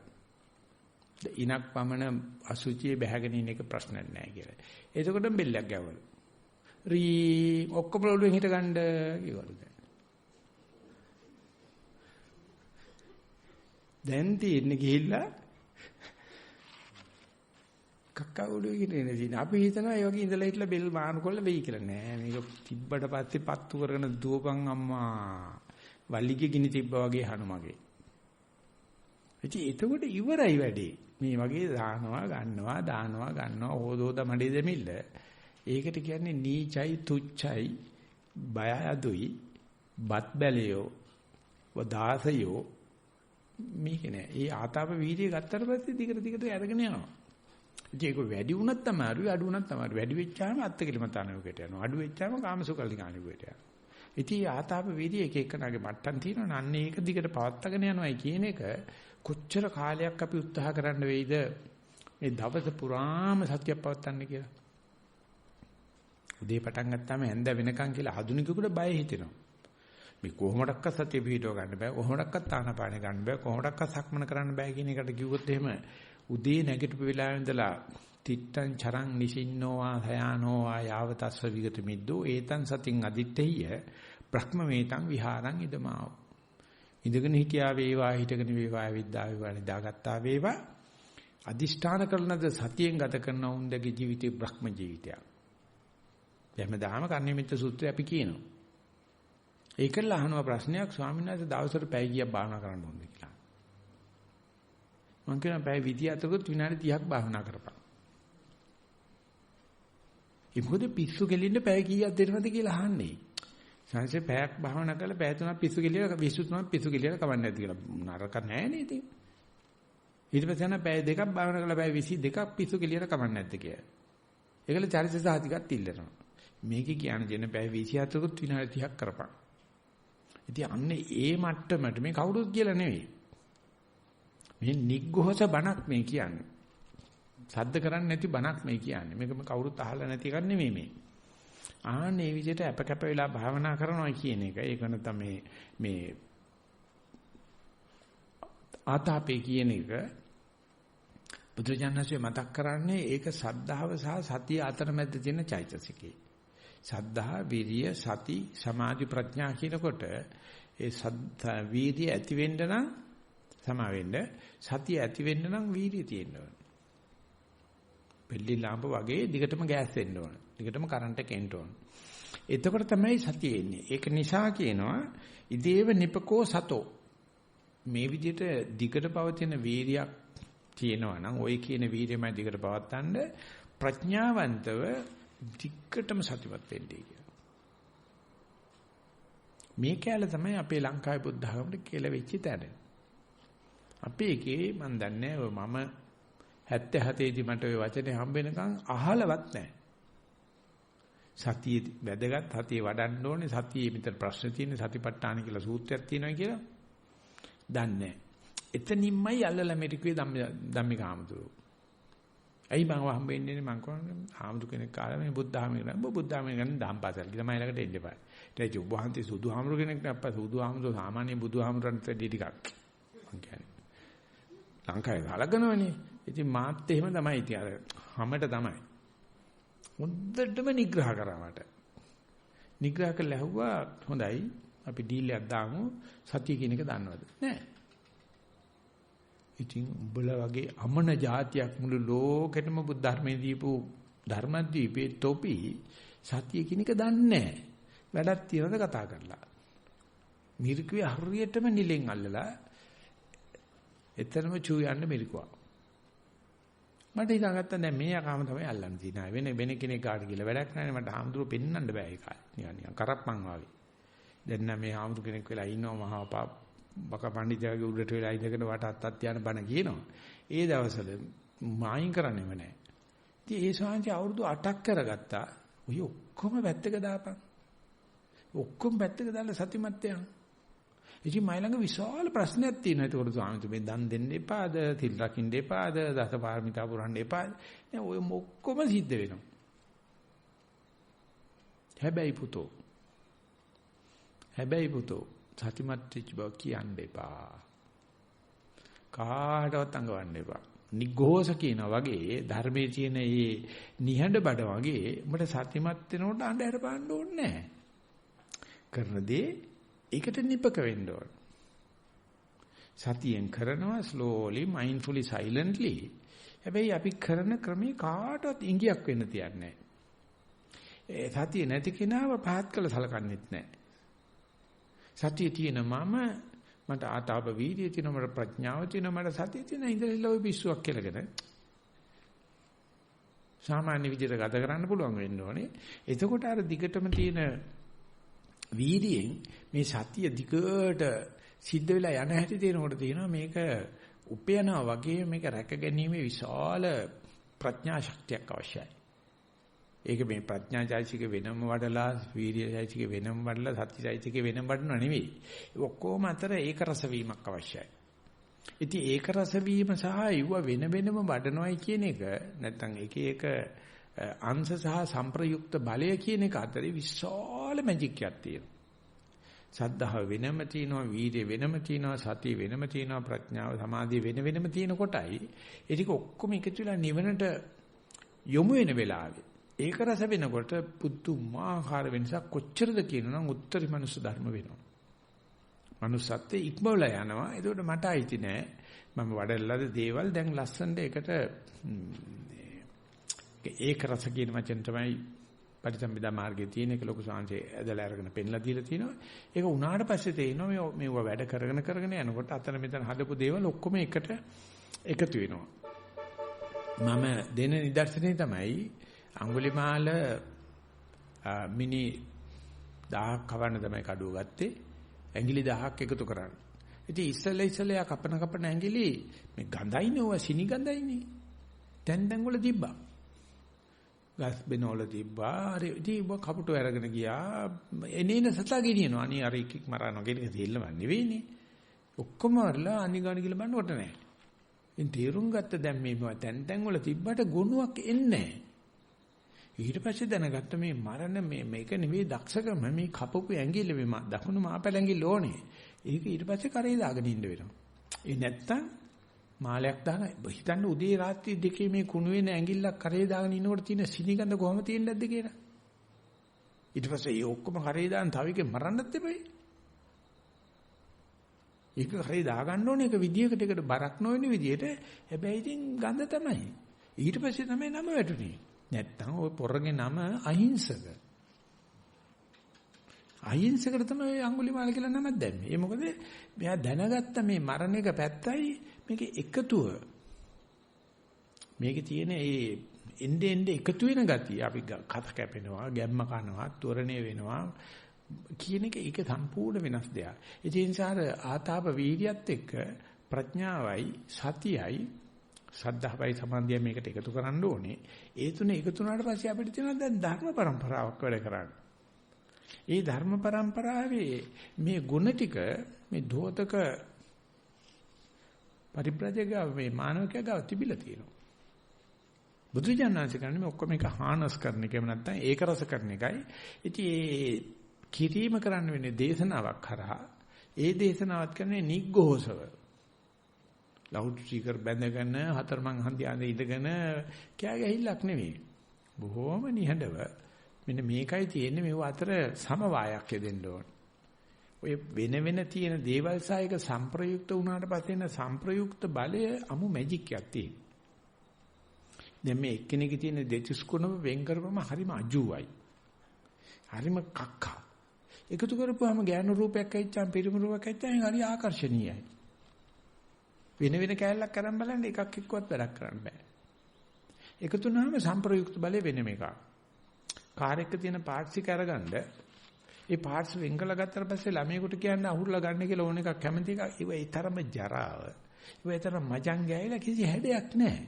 ඉනක් පමණ අසුචියේ බැහැගෙන ඉන්න එක ප්‍රශ්නයක් නෑ කියලා. එතකොටම බෙල්ලක් ගැවවලු. rii ඔක්කොම ඔළුවෙන් හිට ගන්න කිව්වලු. දැන් තියෙන්නේ ගිහිල්ලා කක්කා ඔළුවේ හිටින ඉතින් අපි හිතනවා ඒ වගේ ඉඳලා හිටලා බෙල් මාරු කරලා වෙයි කියලා. නෑ මේක තිබ්බට පස්සේ පත්තු කරගෙන දුවපන් අම්මා. වල්ලිගේ ගිනි තිබ්බා වගේ හනුමගේ. ඉතින් එතකොට ඉවරයි වැඩේ. මේ වගේ දානවා හොදෝද මඩේ දෙමිල්ල. ඒකට කියන්නේ නීචයි තුච්චයි බය අදුයි බත් බැලියෝ වදාසයෝ මේක නෑ. ඒ ආතාප වීර්යය ගත්තට පස්සේ දිගට අරගෙන යනවා. ඒක වැඩි වුණත් තමයි අඩු වුණත් තමයි. වැඩි වෙච්චාම අත්කලිමතානුවකට යනවා. අඩු වෙච්චාම කාමසුකල්ලිකානුවකට යනවා. ඉතින් ආතාප වීර්යය එක එකනාගේ මට්ටම් තියෙනවා. අන්න ඒක දිගට පවත්වාගෙන යනවායි කියන එක කොච්චර කාලයක් අපි උත්සාහ කරන්න වෙයිද මේ දවස පුරාම සත්‍ය පවත්වන්න කියලා. උදේ පටන් ගත්තාම හැන්ද වෙනකන් කියලා ආධුනිකයෙකුට බය හිතෙනවා. මේ කොහොමඩක්වත් සත්‍ය පිටව ගන්න බෑ. කොහොමඩක්වත් ආනාපාන ගන්න බෑ. කොහොමඩක්වත් සක්මන කරන්න බෑ කියන එකට කිව්වොත් එහෙම උදේ නැගිටපු වෙලාවෙ ඉඳලා තිත්තං චරං නිසින්නෝවා සයානෝවා යාවතස්ස විගත මිද්දෝ ඒතං සතින් අදිත්තේය බ්‍රහ්මමේතං විහාරං ඉදමාව. ඉඳගෙන හිටියා වේවා හිටගෙන වේවා විද්දා වේවා නිදාගත්තා වේවා අදිෂ්ඨාන කරනද සතියෙන් ගත කරන උන්දගේ ජීවිතේ බ්‍රහ්ම ජීවිතයක්. එහෙමදාම කර්ණිමිත්ත සූත්‍රය අපි කියනවා. ඒකල අහනවා ප්‍රශ්නයක් ස්වාමීන් වහන්සේ දවසට පැය කීයක් භාවනා කරන්න ඕනද කියලා. මං කියනවා පැය 24කට විනාඩි 30ක් භාවනා කරපන්. ඒ මොකද පිස්සු කෙලින්න පැය කීයක් දෙනවද කියලා අහන්නේ. සංසේ පැයක් භාවනා කරලා පැය 3ක් පිස්සු කෙලියලා 23ක් පිස්සු කෙලියලා කවන්නේ නැද්ද කියලා නරක නැහැ නේද? ඊට පස්සේ යන පැය දෙකක් භාවනා කරලා පැය 22ක් පිස්සු කෙලියලා කවන්නේ නැද්ද කියලා. ඒකල චරිත සාහිතිකත් ඉල්ලනවා. මේකේ කියන්නේ දෙන පැය 24කට විනාඩි 30ක් කරපන්. ඉතින් අන්නේ ඒ මට්ටමට මේ කවුරුත් කියලා නෙවෙයි. මේ නිග්ඝෝෂ බණක් මේ කියන්නේ. සද්ද කරන්නේ නැති බණක් මේ කියන්නේ. මේක කවුරුත් අහලා නැති එකක් නෙමෙයි මේ. ආන්නේ විදිහට අපකැප වෙලා භාවනා කරනවා කියන එක. ඒක තමයි මේ ආතාපේ කියන එක බුදුජානනාංශය මතක් කරන්නේ ඒක සද්ධාව සහ සතිය අතරමැද තියෙන චෛතසිකේ. සද්ධා, විරිය, සති, සමාධි, ප්‍රඥා කියනකොට ඒ වීර්යය ඇති වෙන්න නම් සමා වෙන්න, සතිය ඇති වෙන්න නම් වීර්යය තියෙන්න ඕන. පෙළි ලාම්ප වගේ දිගටම ගෑස් වෙන්න ඕන. දිගටම කරන්ට් එක එන්න ඕන. එතකොට තමයි සතිය එන්නේ. ඒක නිසා කියනවා ඉදේව නිපකෝ සතෝ. මේ විදිහට දිගට පවතින වීර්යයක් තියෙනවා නම් ওই කියන වීර්යමයි දිගට පවත්තන්න ප්‍රඥාවන්තව දිගටම සතිපත් වෙන්නේ කියලා. මේ කැල තමයි අපේ ලංකාවේ බුද්ධ ධර්මයට කියලා වෙච්ච තැන. අපේ එකේ මන් දන්නේ මම 77 දී මට ওই වචනේ හම්බ වෙනකන් අහලවත් නැහැ. සතිය වැදගත් සතිය වඩන්න ඕනේ සතියේ මෙතන ප්‍රශ්න තියෙන්නේ සතිපට්ඨාන කියලා සූත්‍රයක් තියෙනවා කියලා දන්නේ නැහැ. එතනින්මයි අල්ලලා මෙරිකුවේ ධම්මිකාමතුරු. ඇයි මම හම්බෙන්නේ මං කොහොමද ආමුදු කෙනෙක් කාලා මේ බුද්ධ ධර්ම කියන බුද්ධ ධර්ම ගැන දහම්පාසල් කියලා මම ළඟට එන්න එපා. ඊට ඔබ වහන්සේ සුදු ආමුදු කෙනෙක් නේ අප්පා සුදු ආමුදු සාමාන්‍ය බුදු ආමුදුරන්ට ටිකක් මං කියන්නේ. ලංකාවේ ගලගනවනේ. ඉතින් මාත් එහෙම තමයි ඉතින් අර හැමත තමයි. හොඳටම නිග්‍රහ කරා මට. නිග්‍රහ කළා ඇහුවා හොඳයි අපි ඩීල් එකක් දාමු සතිය කියන එක දන්නවද? නෑ. ඉතින් උඹලා වගේ අමන જાතියක් මුළු ලෝකෙටම බුද්ධ ධර්මයේ දීපු ධර්මද්වීපේ තොපි සතිය කියන එක දන්නේ නෑ. වැඩක් තියනද කතා කරලා. මිරිකුවේ හරියටම නිලෙන් අල්ලලා එතරම් චූ යන්න මිරිකුවා. මට හිතාගත්තා දැන් මේ යකාම තමයි අල්ලන්න තියෙන්නේ. වෙන කෙනෙක් කාට කියලා වැඩක් නැහැ. මට හාමුදුරුව පෙන්වන්න බෑ ඒකයි. නිකන් කරප්පන් වාගේ. දැන් නම් මේ හාමුදුරු කෙනෙක් වෙලා ඉන්නවා මහා බක පඬිතුගේ උඩට වෙලා ඉඳගෙන වට අත්තක් තියන බණ කියනවා. ඒ දවස්වල මායින් කරන්නේම නැහැ. ඉතින් ඒ ශාන්ති අවුරුදු 8ක් කරගත්තා. ඔය ඔක්කොම පැත්තක දාපන්. ඔක්කොම පැත්තක දාලා සතිමත් යන. ඉතින් මයි ළඟ විශාල ප්‍රශ්නයක් තියෙනවා. ඒකට ස්වාමීන් මේ දන් දෙන්න එපාද, තිල් රකින්න එපාද, දසපාරමිතා පුරන්න එපාද? නෑ ඔය ඔක්කොම සිද්ධ වෙනවා. හැබැයි පුතෝ සතිමත් වෙච්ච බව කියන්න එපා. කාටවත් අඟවන්න එපා. නිග්ඝෝෂ කියනා වගේ ධර්මයේ තියෙන මේ නිහඬ බඩ වගේ උඹට සතිමත් වෙනකොට අඬහැර පාන්න ඕනේ නැහැ. කරන දේ ඒකට නිපක වෙන්න ඕන. සතියෙන් කරනවා slowly mindfully silently. හැබැයි අපි කරන ක්‍රමේ කාටවත් ඉඟියක් වෙන්න තියන්නේ නැහැ. ඒ සතිය නැති කෙනාව පහත් කළ සලකන්නේත් නැහැ. සතිය තියෙන මට ආතාප වීර්යය තියෙනවා මට ප්‍රඥාව තියෙනවා මට සතිය තියෙනවා ඉඳලා ඔය පිස්සුවක් කියලාගෙන සාමාන්‍ය විදිහට ගත කරන්න පුළුවන් වෙන්න ඕනේ. එතකොට අර දිගටම තියෙන වීර්යයෙන් මේ සතිය දිගට සිද්ධ වෙලා යන හැටි තේරෙනකොට තියෙනවා මේක උපයනවා වගේ මේක රැක ගැනීමේ විශාල ප්‍රඥා ශක්තියක් අවශ්‍යයි. ඒක මේ ප්‍රඥාචෛසික වෙනම වඩලා වීර්යචෛසික වෙනම වඩලා සතිචෛසික වෙනම වඩනව නෙවෙයි. ඒ ඔක්කොම අතර ඒක රස වීමක් අවශ්‍යයි. ඉතින් ඒක රස වීම සහ යුව වෙන වෙනම වඩනවයි කියන එක නැත්නම් එක අංශ සහ සංප්‍රයුක්ත බලය කියන එක අතරේ විශාල මැජික් එකක් තියෙනවා. සද්ධාව වෙනම තියෙනවා, වීර්ය වෙනම තියෙනවා, සතිය වෙනම තියෙනවා, ප්‍රඥාව සමාධිය වෙනම තියෙන කොටයි ඒ ටික ඔක්කොම එකතු වෙලා නිවනට යොමු වෙන වෙලාවේ ඒක රස වෙනකොට පුදුමාකාර වෙනසක් කොච්චරද කියනනම් උත්තරී මනුස්ස ධර්ම වෙනවා. මනුස්සත්වයේ ඉක්මවලා යනවා. ඒකට මට අයිති නෑ. මම වඩලලාද දේවල් දැන් ලස්සනට ඒකට ඒක රස කියන වචන තමයි පරිසම්පදා මාර්ගයේ තියෙන එක ලොකු සංසේ ඇදලා අරගෙන පෙන්ලා දීලා තිනවා. ඒක උනාට පස්සේ තේිනවා මේව වැඩ කරගෙන යනකොට අතන මෙතන හදපු දේවල් ඔක්කොම එකට එකතු වෙනවා. මම දෙන නිදර්ශනේ තමයි අඟුලිමාල මිනි 1000ක් කවන්න තමයි කඩුව ගත්තේ. ඇඟිලි 1000ක් එකතු කරන්න. ඉතින් ඉස්සෙල්ලා කපන ඇඟිලි මේ ගඳයිනේ ඔය සිනි ගඳයිනේ. දැන් වල තිබ්බා. ගස් බෙනවල තිබ්බා. ඉතින් ඔබ කපුටෝ අරගෙන ගියා. එනේන සතා ගෙනියනවා. අනේ අර එකෙක් මරනවා කියන එක තේල්ලම නෙවෙයිනේ. ඔක්කොම වරලා අනිගාණ කියලා බලනකොට නෑ. ඉතින් තීරුම් ගත්ත දැන් මේ තැන් වල තිබ්බට ගුණයක් එන්නේ නෑ. ඊට පස්සේ දැනගත්ත මේ මරණ මේක නෙවෙයි දක්ෂකම මේ කපපු ඇඟිල්ල මේ දකුණු මාපැල ඇඟිල්ල ඕනේ. ඒක ඊට පස්සේ කරේ දාගෙන ඉන්න වෙනවා. ඒ නැත්තම් මාලයක් දාලා හිතන්න උදේ රාත්‍රී දෙකේ මේ කුණු වෙන ඇඟිල්ලක් කරේ දාගෙන ඉන්නකොට තියෙන සිනිගඳ කොහොම තියෙන්නේ නැද්ද කියලා. ඊට පස්සේ ඒ ඔක්කොම කරේ දාන තව එකේ මරන්නත් එපයි. ඒක කරේ දා ගන්න ඕනේ ඒක විදියකට එකට බරක් නොවන විදියට. හැබැයි ඉතින් ගඳ තමයි. ඊට පස්සේ තමයි නම වැටුනේ. නැත්තම් ওই පොරගේ නම අහිංසක. අහිංසකට තමයි අඟුලිමාල කියලා නමක් දැම්මේ. ඒ මොකද මෙයා දැනගත්ත මේ මරණ එක පැත්තයි මේකේ එකතුව. මේකේ තියෙන ඒ එnde එකතු වෙන ගතිය අපි කත කැපෙනවා, ගැම්ම කනවා, තොරණේ වෙනවා කියන එක ඒක සම්පූර්ණ වෙනස් දෙයක්. ඒ නිසා ආතාප වීර්යයත් එක්ක ප්‍රඥාවයි සතියයි සද්ධාවයි සමාධියයි මේකට එකතු කරන්න ඕනේ. ඒ තුන එකතු වුණාට පස්සේ අපිට තියෙනවා දැන් ධර්ම પરම්පරාවක් වැඩ කරන්න. ඒ ධර්ම પરම්පරාවේ මේ ගුණ ටික මේ ධෝතක පරිබ්‍රජක මේ මානවකයාව තිබිලා තියෙනවා. බුදුජානනාංශ කරන්නේ මේ ඔක්කොම එක හානස් කරන එක. එහෙම නැත්නම් ඒක රස කරන එකයි. ඉතින් ඒ කිරීම කරන්න වෙන්නේ දේශනාවක් කරා. ඒ දේශනාවත් කරන්නේ නිග්ඝෝෂව. ලවුඩ් ස්පීකර් බැඳගෙන හතරමං හන්දියාඳ ඉඳගෙන කෑ ගැහිල්ලක් නෙවෙයි. බොහොම නිහඬව මෙන්න මේකයි තියෙන්නේ මේව අතර සමவாயයක් දෙන්න ඕන. ඔය වෙන වෙන තියෙන දේවල් සායක සංප්‍රයුක්ත වුණාට පස්සේ එන සංප්‍රයුක්ත බලය අමු මැජික් එකක් තියෙනවා. දැන් මේ එක්කෙනෙක්ගේ තියෙන දෙතිස් කුණම වෙන් කරපම හරිම අජුවයි. හරිම කක්කා. එකතු කරපුවාම ඥාන රූපයක් ඇවිච්චාම පිරිමු රූපයක් ඇවිච්චාම හරි ආකර්ශනීයයි. වෙන වෙන කැලලක් කරන් බලන්න එකක් එක්කවත් වැඩක් කරන්න බෑ. එකතු වුණාම සංප්‍රයුක්ත බලය වෙනම එකක්. කාර් එකක තියෙන පාර්ට්ස් එක අරගන්න ඒ පාර්ට්ස් වෙන් කළා ගත්තට පස්සේ ළමයෙකුට කියන්න අහුරලා ගන්න කියලා ඕන එකක් කැමති එකක්. ඒ තරම ජරාව. ඒ තරම මජං ගෑවිලා කිසි හැඩයක් නැහැ.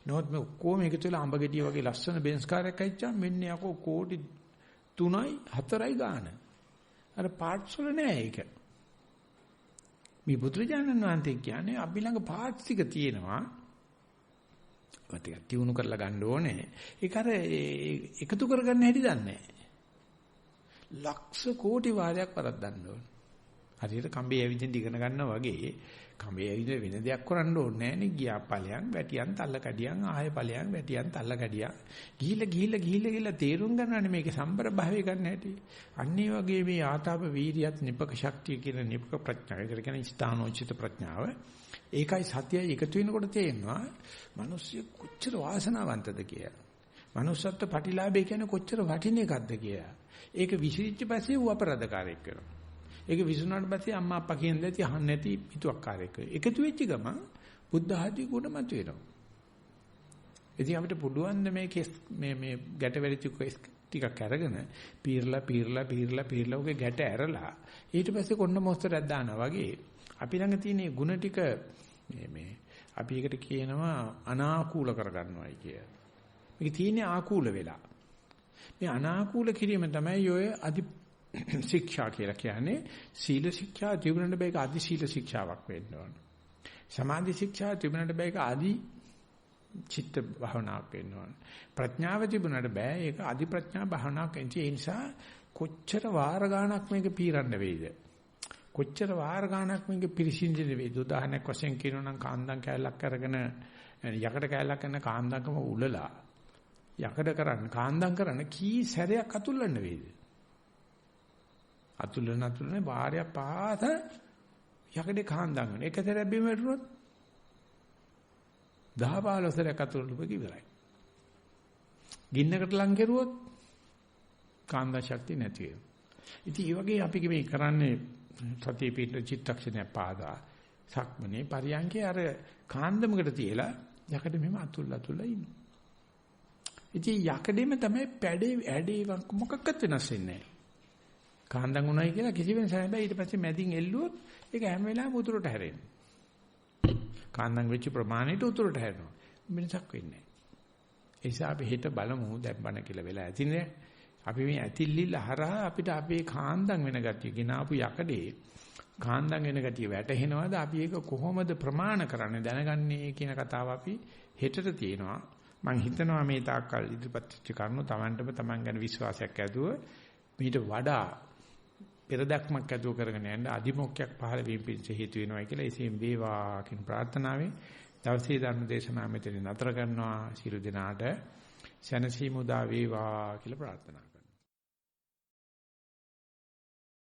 නමුත් මේ ඔක්කොම එකතු වෙලා අඹ ගෙඩිය වගේ ලස්සන බෙන්ස් කාර් එකක් ඇවිච්චාම මෙන්න යකෝ කෝටි 3යි 4යි ගාන. අර පාර්ට්ස් වල නෑ ඒක. මේ බුදුරජාණන් වහන්සේ කියන්නේ අපි ළඟ පාර්ට්ස් ටික තියෙනවා. ඒවත් ටික තියුණු කරලා ගන්න ඕනේ. ඒක අර එකතු කරගන්න හැටි දන්නේ නැහැ. ලක්ෂ කෝටි වාරයක් වරද්දන්න ඕනේ. හරියට කඹේ ඇවිදින්න ඉගෙන ගන්නවා වගේ කඹේ ඇවිදින වෙන දෙයක් කරන්න ඕනේ නැහැ නේ. ගියා ඵලයන් වැටියන් තල්ල කඩියන් ආයෙ ඵලයන් වැටියන් තල්ල කඩියන් ගිහිල්ලා තේරුම් ගන්නවානේ මේකේ සම්බර භාවය ගන්න හැටි. අන්න ඒ වගේ මේ ආතාප වීරියත් නිපක ශක්තිය කියන නිපක ප්‍රඥාව. ඒකට කියන්නේ ස්ථානෝචිත ප්‍රඥාව. ඒකයි සතියයි එකතු වෙනකොට තේරෙනවා මිනිස්සු කොච්චර වාසනාවන්තද කියලා. manussත්ව ප්‍රතිලාභය කියන්නේ කොච්චර වටින එකක්ද කියලා. ඒක විසිරිච්ච පස්සේ ඌ අපරාධකාරයෙක් වෙනවා. ඒක විසුණාට පස්සේ අම්මා අප්පා කියන දේ අහන්නේ නැති පිටුවක්කාරයෙක් වෙනවා. එකතු වෙච්ච ගමන් බුද්ධ ආදී ගුණ මත වෙනවා. ඉතින් අපිට පුළුවන් මේ ගැට වෙරිච්ච ටිකක් අරගෙන පීරලා ඔගේ ගැට ඇරලා ඊට පස්සේ කොන්න මොස්තරයක් දානවා වගේ අපි ළඟ තියෙන ගුණ ටික මේ අපි ඒකට කියනවා අනාකූල කරගන්නවායි කිය. මේක තියෙන්නේ ආකූල වෙලා. මේ අනාකූල කිරීම තමයි ඔය අදි ශික්ෂා කියලා කියන්නේ. සීල ශික්ෂා තිබුණාට බෑක අදි සීල ශික්ෂාවක් වෙන්න ඕන. සමාධි ශික්ෂා තිබුණාට බෑක අදි චිත්ත භාවනාවක් වෙන්න ඕන. ප්‍රඥාව තිබුණාට බෑ ඒක අදි ප්‍රඥා භාවනාවක් වෙන්න. ඒ නිසා කොච්චර වාර ගාණක් මේක පීරන්න වෙයිද? කොච්චර වාර ගාණක් මේක පිරිසිඳිද වේද? උදාහරණයක් වශයෙන් කියනවා නම් කාන්දම් කැලලක් අරගෙන යකඩ කැලලක් කරන කාන්දම්කම උලලා යකඩ කරන්න කාන්දම් කරන්න කී සැරයක් අතුල්ලන්න වේද? අතුල්ලන වාරයක් පාත යකඩේ කාන්දම් වෙන. එක සැරයක් බිම වැටුනොත් 10-15 සැරයක් අතුල්ලුප ඉවරයි. ගින්නකට ලං කෙරුවොත් කාන්දම් ශක්තිය නැති වෙනවා. ඉතින් මේ වගේ අපි මේ කරන්නේ සතිය පිට චිත්තක්ෂණය පාදා සක්මනේ පරියන්කේ අර කාන්දමකට තියලා යකඩ මෙහෙම අතුල්ලා ඉන්නවා. ඉතින් යකඩෙම තමයි පැඩේ ඇඩේ මොකක්වත් වෙනස් වෙන්නේ නැහැ. කාන්දම් උණයි කියලා කිසි වෙනසක් නැහැ. ඊට පස්සේ මැදින් එල්ලුවොත් ඒක හැම වෙලාවෙම උතුරට හැරෙනවා. කාන්දම් වෙච්ච ප්‍රමාණයට උතුරට හැරෙනවා. වෙනසක් වෙන්නේ නැහැ. ඒ නිසා අපි හෙට බලමු දැම්බන කියලා වෙලා ඇතිනේ. අපි මේ ඇතිල්ලිල්ල හරහා අපිට අපේ කාන්දම් වෙන ගතිය ගෙනාපු යකඩේ කාන්දම් වෙන ගතිය වැටහෙනවද? අපි ඒක කොහොමද ප්‍රමාණ කරන්නේ දැනගන්නේ කියන කතාව අපි හෙටට තියෙනවා. මම හිතනවා මේ තාක්කල් ඉදිරිපත් වෙච්ච කරුණු Tamanටම Taman ගැන විශ්වාසයක් ඇතුව මීට වඩා පෙරදක්මක් ඇතුව කරගෙන යන්න අදිමොක්කයක් පහළ වීම පිණිස හේතු වෙනවා කියලා එසේම වේවා කියන ප්‍රාර්ථනාවෙන් දවසේ ධර්ම දේශනාව මෙතන නතර කරනවා. සියලු දෙනාට සැනසීම උදා වේවා කියලා ප්‍රාර්ථනා